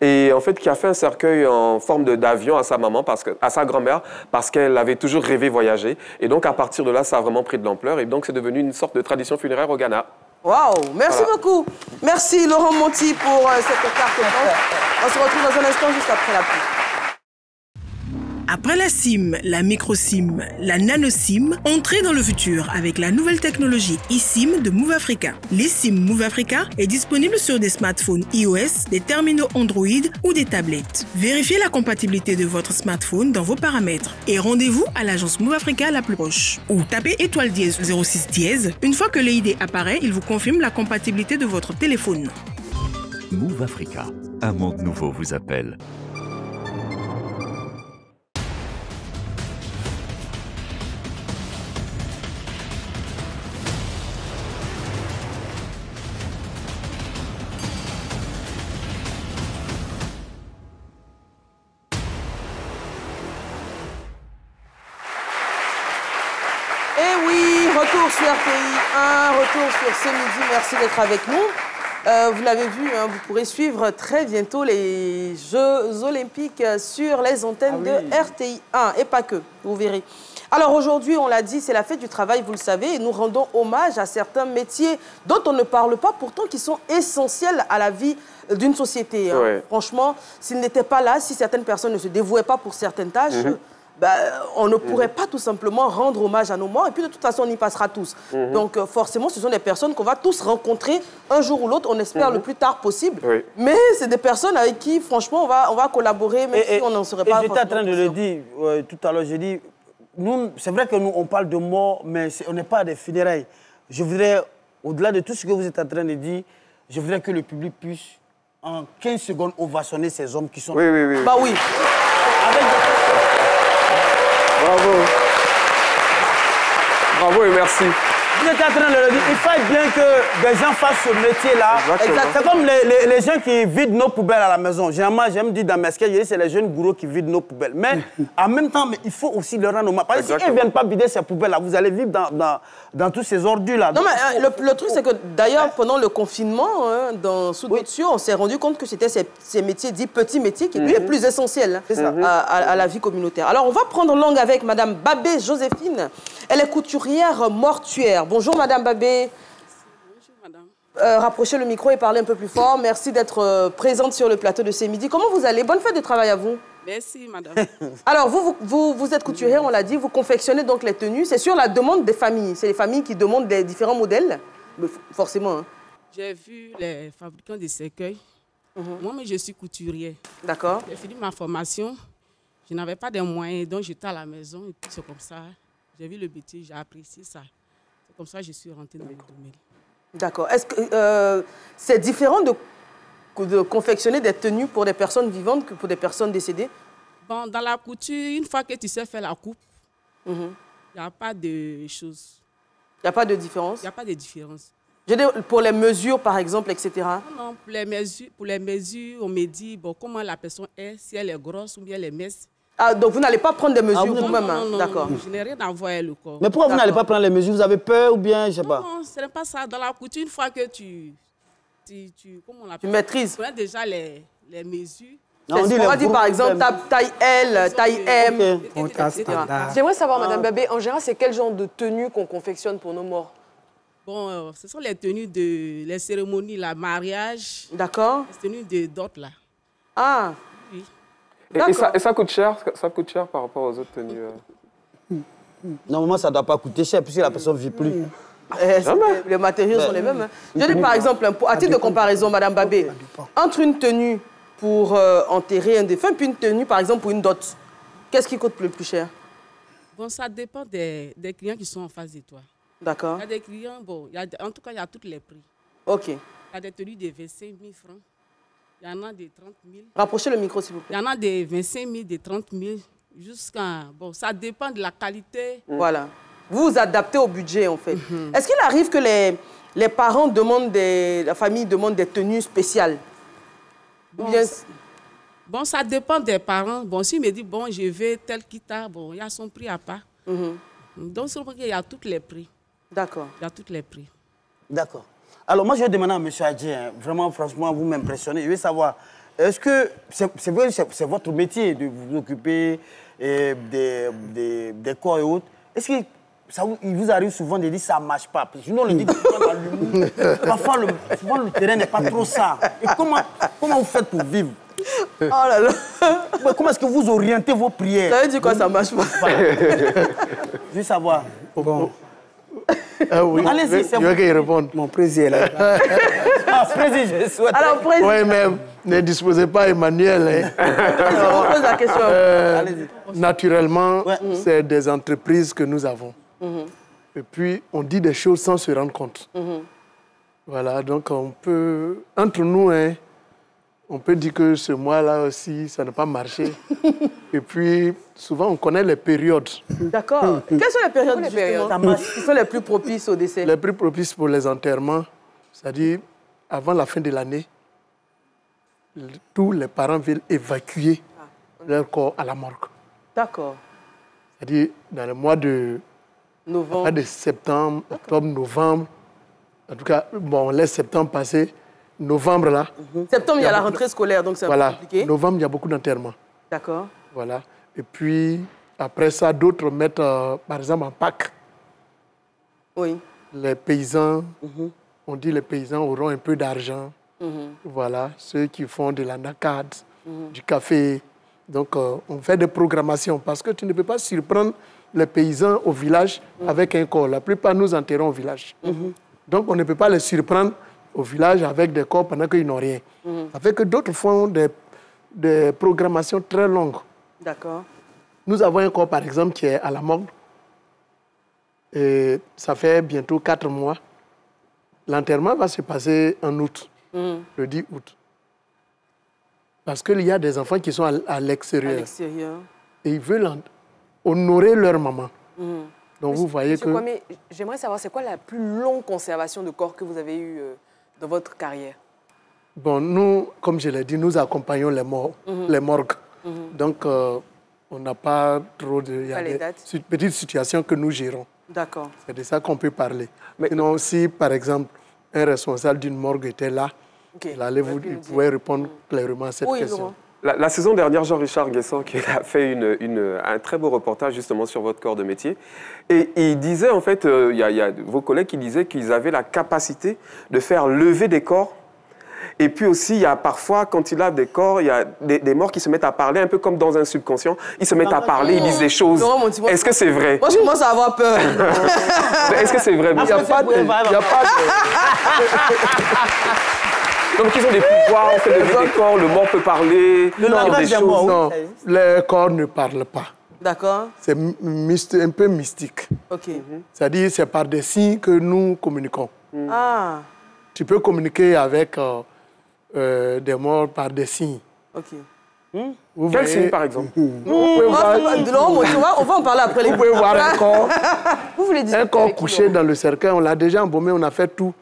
et en fait, qui a fait un cercueil en forme d'avion à sa maman, à sa grand-mère, parce qu'elle avait toujours rêvé voyager. Et donc, à partir de là, ça a vraiment pris de l'ampleur. Et donc, c'est devenu une sorte de tradition funéraire au Ghana. Waouh, merci beaucoup. Merci Laurent Monti pour cette carte. On se retrouve dans un instant juste après la pub. Après la SIM, la micro-SIM, la nano-SIM, entrez dans le futur avec la nouvelle technologie eSIM de Move Africa. l'eSIM Move Africa est disponible sur des smartphones iOS, des terminaux Android ou des tablettes. Vérifiez la compatibilité de votre smartphone dans vos paramètres et rendez-vous à l'agence Move Africa la plus proche. Ou tapez étoile dièse 06 dièse. Une fois que l'ID apparaît, il vous confirme la compatibilité de votre téléphone. Move Africa, un monde nouveau vous appelle. Retour sur RTI 1, retour sur ce midi, merci d'être avec nous. Vous l'avez vu, hein, vous pourrez suivre très bientôt les Jeux Olympiques sur les antennes de RTI 1, et pas que, vous verrez. Alors aujourd'hui, on l'a dit, c'est la fête du travail, vous le savez, et nous rendons hommage à certains métiers dont on ne parle pas, pourtant qui sont essentiels à la vie d'une société. Hein. Ouais. Franchement, s'ils n'étaient pas là, si certaines personnes ne se dévouaient pas pour certaines tâches, on ne pourrait pas tout simplement rendre hommage à nos morts. Et puis de toute façon, on y passera tous. Donc forcément, ce sont des personnes qu'on va tous rencontrer un jour ou l'autre, on espère le plus tard possible. Oui. Mais c'est des personnes avec qui, franchement, on va collaborer, même si on n'en serait pas... J'étais en train de le dire tout à l'heure, j'ai dit, c'est vrai que nous, on parle de mort, mais on n'est pas des funérailles. Je voudrais, au-delà de tout ce que vous êtes en train de dire, je voudrais que le public puisse, en 15 secondes, ovationner ces hommes qui sont... Oui. Bah oui. Bravo. Bravo et merci. Vous êtes en train de le dire, il faut bien que des gens fassent ce métier-là. C'est comme les gens qui vident nos poubelles à la maison. Généralement, j'aime dire dans mes sketchs, c'est les jeunes bourreaux qui vident nos poubelles. Mais en même temps, il faut aussi leur rendre hommage. Parce que s'ils ne viennent pas vider ces poubelles-là, vous allez vivre dans tous ces ordures-là. Non, mais le truc, c'est que d'ailleurs, pendant le confinement, sous d'autres cieux, on s'est rendu compte que c'était ces métiers dits petits métiers qui étaient les plus essentiels à la vie communautaire. Alors, on va prendre langue avec Madame Babé Joséphine. Elle est couturière mortuaire. Bonjour Madame Babé. Bonjour Madame. Rapprochez le micro et parlez un peu plus fort. Merci d'être présente sur le plateau de ce midi. Comment vous allez? Bonne fête de travail à vous. Merci Madame. Alors vous êtes couturière, on l'a dit, vous confectionnez donc les tenues. C'est sur la demande des familles. C'est les familles qui demandent des différents modèles, forcément. Hein. J'ai vu les fabricants de cercueils. Moi, mais je suis couturière. D'accord. J'ai fini ma formation. Je n'avais pas de moyens, donc j'étais à la maison et puis c'est comme ça. J'ai vu le métier, j'ai apprécié ça. C'est comme ça que je suis rentrée dans le domaine. D'accord. Est-ce que c'est différent de confectionner des tenues pour des personnes vivantes que pour des personnes décédées? Bon, dans la couture, une fois que tu sais faire la coupe, il n'y a pas de choses. Il n'y a pas de différence? Il n'y a pas de différence. Je veux dire, pour les mesures, par exemple, etc. Non, pour les mesures, on me dit bon, comment la personne est, si elle est grosse ou bien elle est mince. Ah, donc vous n'allez pas prendre des mesures vous-même? Non, d'accord. je n'ai rien à voir avec le corps. Mais pourquoi vous n'allez pas prendre les mesures? Vous avez peur ou bien, je sais pas? Non, ce n'est pas ça. Dans la couture, une fois que tu maîtrises. Tu connais déjà les mesures. Non, on va dire par exemple taille L, taille M, etc. J'aimerais savoir, Madame Babé, en général, c'est quel genre de tenue qu'on confectionne pour nos morts? Bon, ce sont les tenues les cérémonies, le mariage. D'accord. Les tenues d'autres, là. Ah. Oui. Et ça coûte cher? Ça coûte cher par rapport aux autres tenues? Normalement, ça ne doit pas coûter cher puisque la personne ne vit plus. Les matériaux sont les mêmes. Hein. Je dis par exemple, à titre de comparaison, Madame Babé, entre une tenue pour enterrer un défunt puis une tenue, par exemple, pour une dot, qu'est-ce qui coûte le plus cher? Bon, ça dépend des clients qui sont en face de toi. D'accord. Il y a des clients, bon, en tout cas, il y a tous les prix. OK. Il y a des tenues de 25 000 francs. Il y en a des 30 000. Rapprochez le micro, s'il vous plaît. Il y en a des 25 000, des 30 000, jusqu'à... Bon, ça dépend de la qualité. Voilà. Vous vous adaptez au budget, en fait. Est-ce qu'il arrive que les parents demandent la famille demande des tenues spéciales? Bon, ça dépend des parents. Bon, s'il me dit, bon, je veux tel guitare, bon, il y a son prix à part. Donc, c'est vrai qu'il y a tous les prix. D'accord. Il y a tous les prix. D'accord. Alors, moi, je vais demander à M. Adji, hein, vraiment, franchement, vous m'impressionnez. Je veux savoir, est-ce que c'est vrai, c'est votre métier de vous occuper des corps et autres. Est-ce que il vous arrive souvent de dire ça ne marche pas? Sinon, on le dit souvent dans l'humour. Parfois, souvent, le terrain n'est pas trop ça. Et comment vous faites pour vivre? Oh là là. Comment est-ce que vous orientez vos prières? Ça veut dire quoi, ça ne marche pas? Je veux savoir. Bon. Oui, allez-y, c'est je veux qu'il réponde. Mon président est là. Président, je souhaite. Alors, président. Oui, mais ne disposez pas Emmanuel. On pose la question. Naturellement, c'est des entreprises que nous avons. Et puis, on dit des choses sans se rendre compte. Voilà, donc on peut, entre nous, hein, on peut dire que ce mois-là aussi, ça n'a pas marché. Et puis, souvent, on connaît les périodes. D'accord. Quelles sont les périodes, qui sont les plus propices au décès? Les plus propices pour les enterrements, c'est-à-dire avant la fin de l'année, tous les parents veulent évacuer leur corps à la morgue. D'accord. C'est-à-dire dans le mois de septembre, octobre, novembre. En tout cas, bon, on laisse septembre passer. Novembre, là. Septembre, il y a la rentrée scolaire, donc c'est compliqué. Novembre, il y a beaucoup d'enterrements. D'accord. Voilà. Et puis, après ça, d'autres mettent, par exemple, en Pâques. Oui. Les paysans, on dit les paysans auront un peu d'argent. Voilà. Ceux qui font de la nacade, du café. Donc, on fait des programmations parce que tu ne peux pas surprendre les paysans au village avec un corps. La plupart, nous enterrons au village. Donc, on ne peut pas les surprendre au village avec des corps pendant qu'ils n'ont rien. Ça fait que d'autres font des programmations très longues. D'accord. Nous avons un corps, par exemple, qui est à la morgue. Et ça fait bientôt 4 mois. L'enterrement va se passer en août, le 10 août. Parce qu'il y a des enfants qui sont à l'extérieur. Et ils veulent honorer leur maman. Donc vous voyez que... J'aimerais savoir, c'est quoi la plus longue conservation de corps que vous avez eue dans votre carrière? Bon, nous, comme je l'ai dit, nous accompagnons les morgues. Donc, on n'a pas trop de... Il y a des petites situations que nous gérons. D'accord. C'est de ça qu'on peut parler. Mais sinon, si, par exemple, un responsable d'une morgue était là, il pouvait répondre clairement à cette question. La saison dernière, Jean-Richard Guesson qui a fait un très beau reportage justement sur votre corps de métier. Et il disait, en fait, il y a vos collègues qui disaient qu'ils avaient la capacité de faire lever des corps. Et puis aussi, il y a parfois, quand il lave des corps, il y a des morts qui se mettent à parler, un peu comme dans un subconscient. Ils se mettent à parler, ils disent des choses. Est-ce que c'est vrai? Moi, je commence à avoir peur. Est-ce que c'est vrai? Il n'y a pas de... Donc ils ont des pouvoirs, on fait lever des corps, le mort peut parler. Le langage des morts, non, les corps ne parlent pas. D'accord. C'est un peu mystique. Ok. C'est-à-dire c'est par des signes que nous communiquons. Ah. Tu peux communiquer avec des morts par des signes. Ok. Quel signe, par exemple? On va en parler après. Vous pouvez voir un corps, Vous voulez dire un corps couché dans le cercueil, on l'a déjà embaumé, on a fait tout.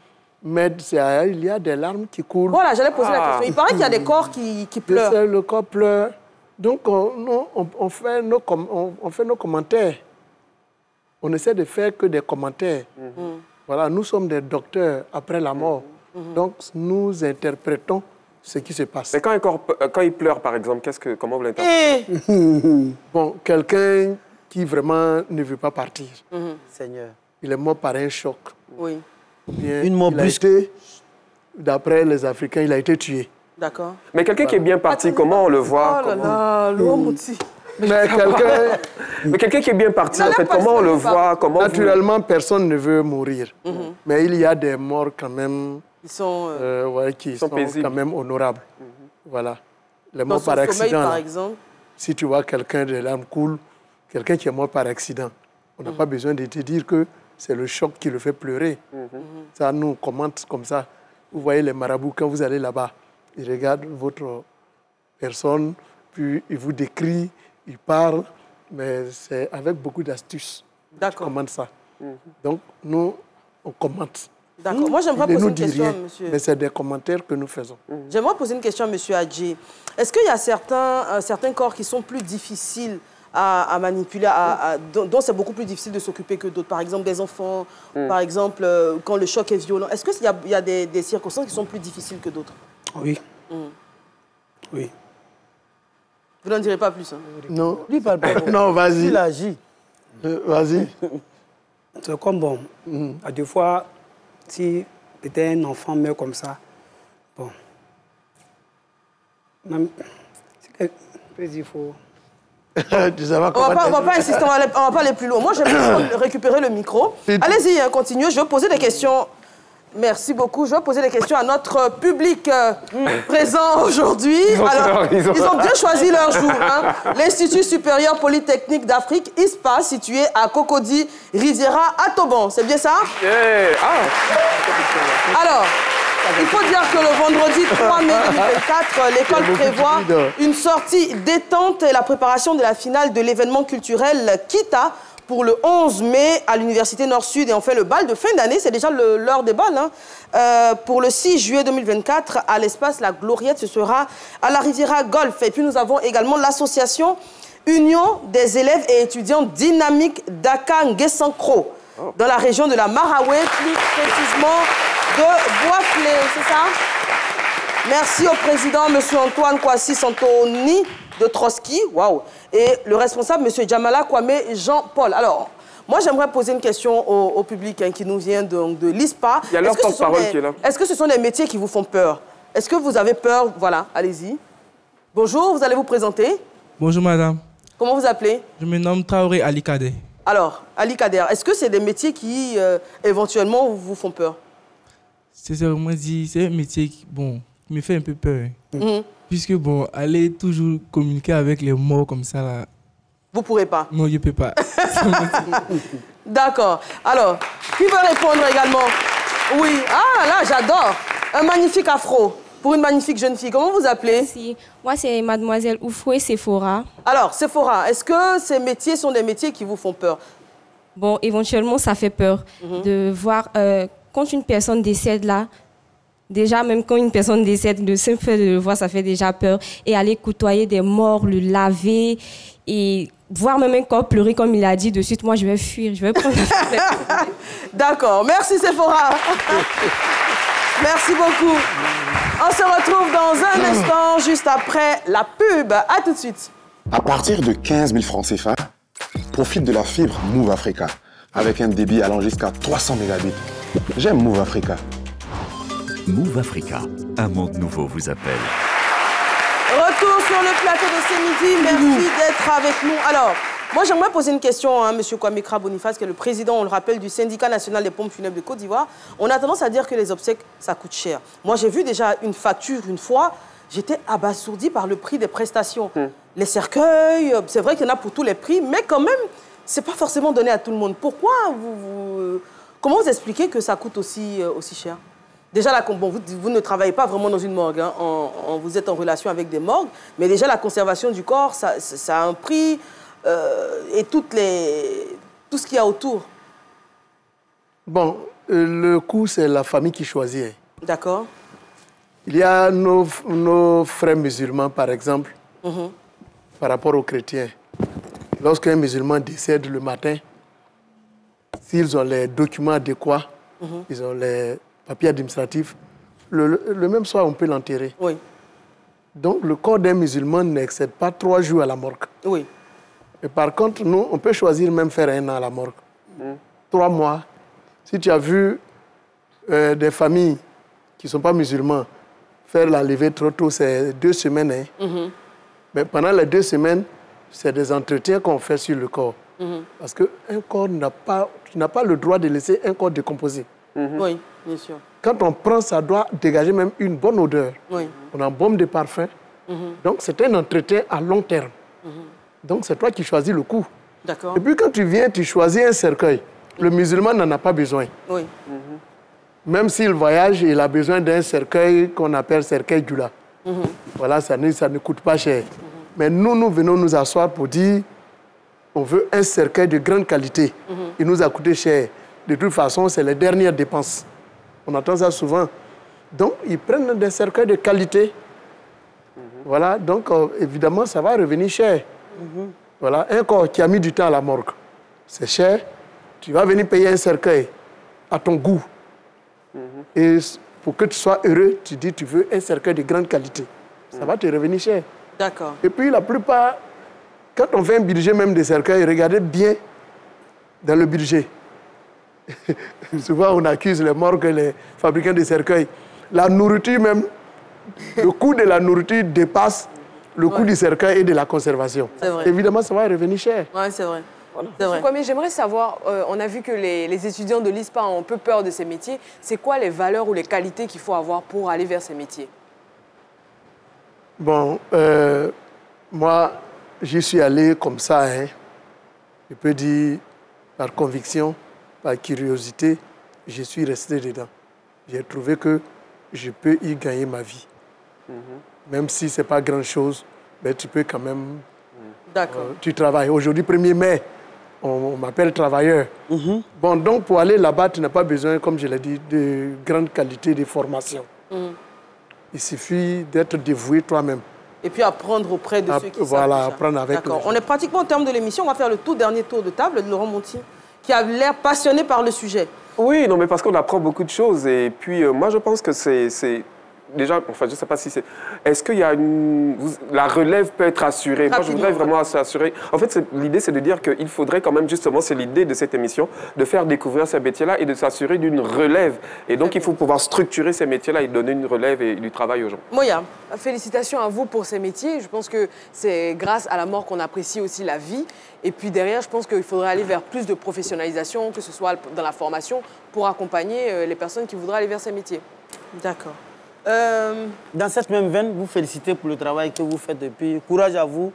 Mais il y a des larmes qui coulent. Voilà, j'allais poser la question. Il paraît qu'il y a des corps qui pleurent. Le corps pleure. Donc, on fait nos commentaires. On essaie de faire que des commentaires. Voilà, nous sommes des docteurs après la mort. Donc, nous interprétons ce qui se passe. Mais quand il pleure, par exemple, comment vous l'interprétez? Bon, quelqu'un qui vraiment ne veut pas partir. Seigneur. Il est mort par un choc. Oui. Bien, une mort brusque. D'après les Africains, il a été tué. D'accord. Mais quelqu'un qui est bien parti, comment on le voit? Oh là là, l'Omouti. Mais quelqu'un qui est bien parti, en fait, comment on le voit? Naturellement, personne ne veut mourir. Mais il y a des morts quand même qui sont quand même honorables. Voilà. Les morts par accident. Par exemple. Si tu vois quelqu'un de l'âme coule, quelqu'un qui est mort par accident, on n'a pas besoin de te dire que c'est le choc qui le fait pleurer. Ça, nous, on commente comme ça. Vous voyez les marabouts, quand vous allez là-bas, ils regardent votre personne, puis ils vous décrivent, ils parlent, mais c'est avec beaucoup d'astuces. D'accord. On commente ça. Donc, nous, on commente. D'accord. Moi, j'aimerais poser une question, monsieur. Mais c'est des commentaires que nous faisons. J'aimerais poser une question à monsieur Adji. Est-ce qu'il y a certains corps qui sont plus difficiles à manipuler, dont c'est beaucoup plus difficile de s'occuper que d'autres? Par exemple, des enfants, par exemple, quand le choc est violent. Est-ce qu'il y a des circonstances qui sont plus difficiles que d'autres? Oui. Oui. Vous n'en direz pas plus, hein? Non. Lui parle pas. Non, vas-y. Il agit. Vas-y. C'est comme bon. À deux fois, si peut-être un enfant meurt comme ça, bon. Même, il faut... On va pas insister, on va pas aller plus loin. Moi, j'aimerais récupérer le micro. Allez-y, continuez. Je vais poser des questions. Merci beaucoup. Je vais poser des questions à notre public présent aujourd'hui. Alors, ils ont bien choisi leur jour. Hein. L'Institut supérieur polytechnique d'Afrique, ISPA, situé à Cocody, Riviera, à Toban. C'est bien ça? Alors, il faut dire que le vendredi 3 mai 2024, l'école prévoit une sortie détente et la préparation de la finale de l'événement culturel Kita pour le 11 mai à l'Université Nord-Sud. Et on fait le bal de fin d'année, c'est déjà l'heure des balles. Hein. Pour le 6 juillet 2024, à l'espace La Gloriette, ce sera à la Riviera Golf. Et puis nous avons également l'association Union des élèves et étudiants dynamiques Daka Nguessankro, dans la région de la Marawe, plus précisément de Bois-Flé, c'est ça? Merci au président, M. Antoine Kwasi Santoni de Trotsky, waouh, et le responsable, M. Djamala Kwame Jean-Paul. Alors, moi, j'aimerais poser une question au public qui nous vient de l'ISPA. Il y a leur porte-parole qui est là. Est-ce que ce sont des métiers qui vous font peur? Est-ce que vous avez peur? Voilà, allez-y. Bonjour, vous allez vous présenter. Bonjour, madame. Comment vous appelez? Je me nomme Traoré Ali Kader. Alors, Ali Kader, est-ce que c'est des métiers qui, éventuellement, vous font peur? C'est vraiment dit, c'est un métier qui, bon, me fait un peu peur. Puisque, bon, aller toujours communiquer avec les morts comme ça, là... Vous ne pourrez pas? Non, je ne peux pas. D'accord. Alors, qui veut répondre également? Oui. Ah, là, j'adore. Un magnifique afro pour une magnifique jeune fille. Comment vous appelez? Merci. Moi, c'est mademoiselle Oufoué Sephora. Alors, Sephora, est-ce que ces métiers sont des métiers qui vous font peur? Bon, éventuellement, ça fait peur de voir... quand une personne décède là, déjà, même quand une personne décède, le simple fait de le voir, ça fait déjà peur. Et aller côtoyer des morts, le laver et voir même un corps pleurer, comme il a dit, de suite, moi, je vais fuir. Je vais prendre la... D'accord. Merci, Sephora. Merci beaucoup. On se retrouve dans un instant, juste après la pub. À tout de suite. À partir de 15 000 francs CFA, profite de la fibre Move Africa, avec un débit allant jusqu'à 300 mégabits. J'aime Move Africa. Move Africa, un monde nouveau vous appelle. Retour sur le plateau de ce midi. Merci d'être avec nous. Alors, Moi, j'aimerais poser une question à M. Kwame Boniface, qui est le président, on le rappelle, du syndicat national des pompes funèbres de Côte d'Ivoire. On a tendance à dire que les obsèques, ça coûte cher. Moi, j'ai vu déjà une facture une fois. J'étais abasourdi par le prix des prestations. Les cercueils, c'est vrai qu'il y en a pour tous les prix, mais quand même, c'est pas forcément donné à tout le monde. Pourquoi comment vous expliquez que ça coûte aussi cher? Déjà, là, bon, vous ne travaillez pas vraiment dans une morgue, hein, vous êtes en relation avec des morgues, mais déjà, la conservation du corps, ça a un prix, et tout ce qu'il y a autour. Bon, le coût, c'est la famille qui choisit. D'accord. Il y a nos frères musulmans, par exemple, par rapport aux chrétiens. Lorsqu'un musulman décède le matin, s'ils ont les documents adéquats, ils ont les papiers administratifs, le même soir, on peut l'enterrer. Oui. Donc, le corps d'un musulman n'excède pas 3 jours à la morgue. Oui. Et par contre, nous, on peut choisir même faire 1 an à la morgue. 3 mois. Si tu as vu des familles qui ne sont pas musulmans faire la levée trop tôt, c'est 2 semaines. Hein. Mais pendant les 2 semaines, c'est des entretiens qu'on fait sur le corps. Parce qu'un corps tu n'as pas le droit de laisser un corps décomposé. Oui, bien sûr. Quand on prend, ça doit dégager même une bonne odeur. Oui. On embaume des parfums. Donc, c'est un entretien à long terme. Donc, c'est toi qui choisis le coup. D'accord. Et puis, quand tu viens, tu choisis un cercueil. Le musulman n'en a pas besoin. Oui. Même s'il voyage, il a besoin d'un cercueil qu'on appelle cercueil Dula. Voilà, ça ne coûte pas cher. Mais nous venons nous asseoir pour dire on veut un cercueil de grande qualité. Il nous a coûté cher. De toute façon, c'est les dernières dépenses. On entend ça souvent. Donc, ils prennent des cercueils de qualité. Voilà, donc évidemment, ça va revenir cher. Voilà, un corps qui a mis du temps à la morgue, c'est cher. Tu vas venir payer un cercueil à ton goût. Et pour que tu sois heureux, tu dis tu veux un cercueil de grande qualité. Ça va te revenir cher. D'accord. Et puis la plupart, quand on fait un budget même des cercueils, regardez bien dans le budget. Souvent on accuse les morgues, les fabricants de cercueils. La nourriture même, le coût de la nourriture dépasse le coût du cercueil et de la conservation. Vrai. Évidemment, ça va revenir cher. Oui, c'est vrai. Voilà. Kwame, j'aimerais savoir, on a vu que les étudiants de l'ISPA ont un peu peur de ces métiers. C'est quoi les valeurs ou les qualités qu'il faut avoir pour aller vers ces métiers? Bon, moi, j'y suis allé comme ça. Hein. Je peux dire par conviction, par curiosité, je suis resté dedans. J'ai trouvé que je peux y gagner ma vie. Même si ce n'est pas grand-chose, mais tu peux quand même... D'accord. Tu travailles. Aujourd'hui, 1er mai, on m'appelle travailleur. Bon, donc pour aller là-bas, tu n'as pas besoin, comme je l'ai dit, de grande qualité de formation. Il suffit d'être dévoué toi-même. Et puis apprendre auprès de ceux qui savent. Voilà, apprendre avec eux. On est pratiquement au terme de l'émission. On va faire le tout dernier tour de table de Laurent Monti, qui a l'air passionné par le sujet. Oui, non, mais parce qu'on apprend beaucoup de choses. Et puis, moi, je pense que c'est... Déjà, enfin, je ne sais pas si c'est... Est-ce qu'il y a une... La relève peut être assurée? Moi, je voudrais vraiment s'assurer. En fait, l'idée, c'est de dire qu'il faudrait quand même, justement, c'est l'idée de cette émission, de faire découvrir ces métiers-là et de s'assurer d'une relève. Et donc, il faut pouvoir structurer ces métiers-là et donner une relève et du travail aux gens. Moya. Félicitations à vous pour ces métiers. Je pense que c'est grâce à la mort qu'on apprécie aussi la vie. Et puis derrière, je pense qu'il faudrait aller vers plus de professionnalisation, que ce soit dans la formation, pour accompagner les personnes qui voudraient aller vers ces métiers. D'accord. Dans cette même veine, vous félicitez pour le travail que vous faites. Et puis, courage à vous.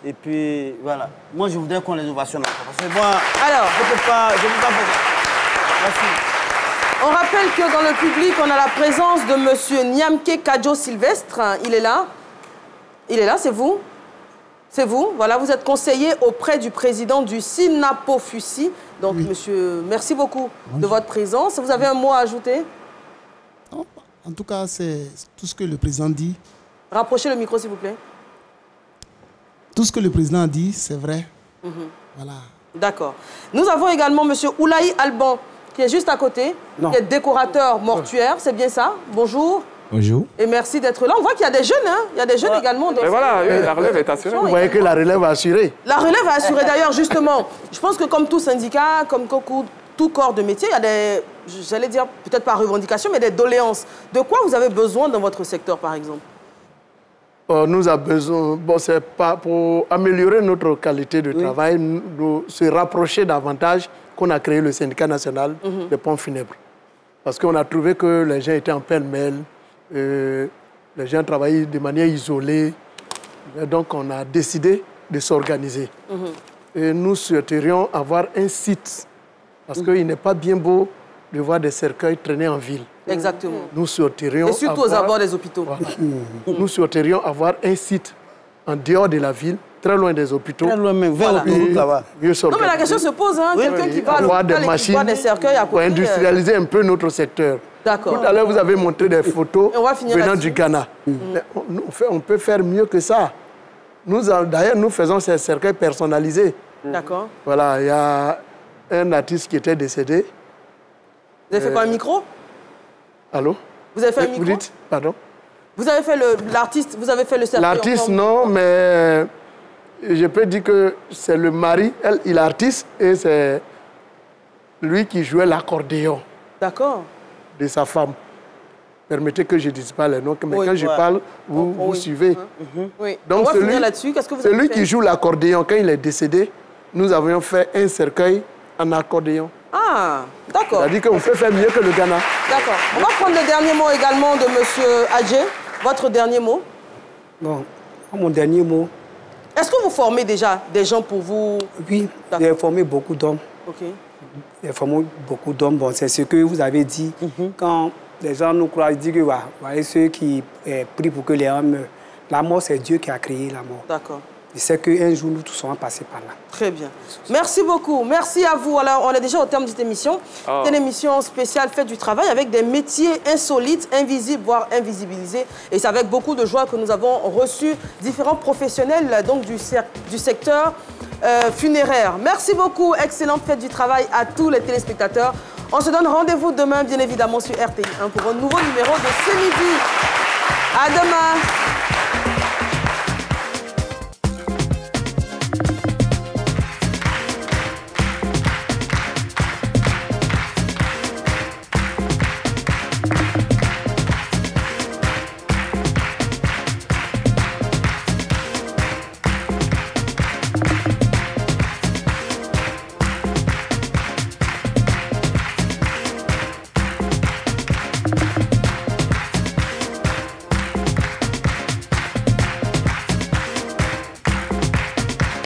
Et puis, voilà. Moi, je voudrais qu'on les ovationne. Parce que moi, alors, je ne peux pas faire ça. Merci. On rappelle que dans le public, on a la présence de M. Nyamke Kadjo Sylvestre. Il est là. Il est là, c'est vous? C'est vous. Voilà, vous êtes conseiller auprès du président du SINAPO-FUSI. Donc, monsieur, merci beaucoup de votre présence. Vous avez un mot à ajouter? En tout cas, c'est tout ce que le président dit. Rapprochez le micro, s'il vous plaît. Tout ce que le président a dit, c'est vrai. Voilà. D'accord. Nous avons également M. Oulaï Alban, qui est juste à côté, qui est décorateur mortuaire. C'est bien ça? Bonjour. Bonjour. Et merci d'être là. On voit qu'il y a des jeunes, hein? Il y a des jeunes également. Mais voilà, la relève est assurée. Vous voyez que la relève est assurée. La relève est assurée. D'ailleurs, justement, je pense que comme tout syndicat, comme tout corps de métier, il y a des, j'allais dire, peut-être pas revendication, mais des doléances. De quoi vous avez besoin dans votre secteur, par exemple? nous avons besoin, bon, c'est pas pour améliorer notre qualité de travail, nous se rapprocher davantage qu'on a créé le syndicat national des pompes funèbres. Parce qu'on a trouvé que les gens étaient en pêle-mêle, les gens travaillaient de manière isolée. Et donc, on a décidé de s'organiser. Et nous souhaiterions avoir un site, parce qu'il n'est pas bien beau de voir des cercueils traîner en ville. Exactement. Nous souhaiterions et surtout aux abords des hôpitaux. Voilà. Nous souhaiterions avoir un site en dehors de la ville, très loin des hôpitaux. Très loin, mais vers l'autoroute là-bas. Non, mais la question se pose, hein, quelqu'un qui va à avoir des l'hôpital et qui machines voit des cercueils à côté. pour industrialiser un peu notre secteur. D'accord. Tout à l'heure, vous avez montré des photos venant là-dessus. du Ghana. Mais on peut faire mieux que ça. D'ailleurs, nous faisons ces cercueils personnalisés. D'accord. Voilà, il y a un artiste qui était décédé. Vous avez fait quoi, un micro? Allô? Vous avez fait un micro? Vous dites, pardon? Vous avez fait l'artiste, vous avez fait le cercueil? L'artiste, non, mais je peux dire que c'est le mari, il est artiste, et c'est lui qui jouait l'accordéon. D'accord. De sa femme. Permettez que je ne dise pas les noms, mais quand je parle, vous suivez. Oui. Donc, on va finir là-dessus. Qu'est-ce que vous avez fait? Celui qui joue l'accordéon, quand il est décédé, nous avions fait un cercueil en accordéon. Ah, d'accord. C'est-à-dire qu'on peut faire mieux que le Ghana. D'accord. On va prendre le dernier mot également de M. Adjé. Votre dernier mot? Bon, mon dernier mot. Est-ce que vous formez déjà des gens pour vous? Oui, j'ai formé beaucoup d'hommes. Ok. J'ai formé beaucoup d'hommes. Bon, c'est ce que vous avez dit. Quand les gens nous croient, ils disent que voilà, ceux qui prient pour que les hommes meurent. La mort, c'est Dieu qui a créé la mort. D'accord. Je sais qu'un jour, nous tous serons passés par là. Très bien. Merci beaucoup. Merci à vous. Alors, on est déjà au terme de cette émission. C'est une émission spéciale faite du travail avec des métiers insolites, invisibles, voire invisibilisés. Et c'est avec beaucoup de joie que nous avons reçu différents professionnels donc, du secteur funéraire. Merci beaucoup. Excellente fête du travail à tous les téléspectateurs. On se donne rendez-vous demain, bien évidemment, sur RTI1 pour un nouveau numéro de Ce Midi. À demain.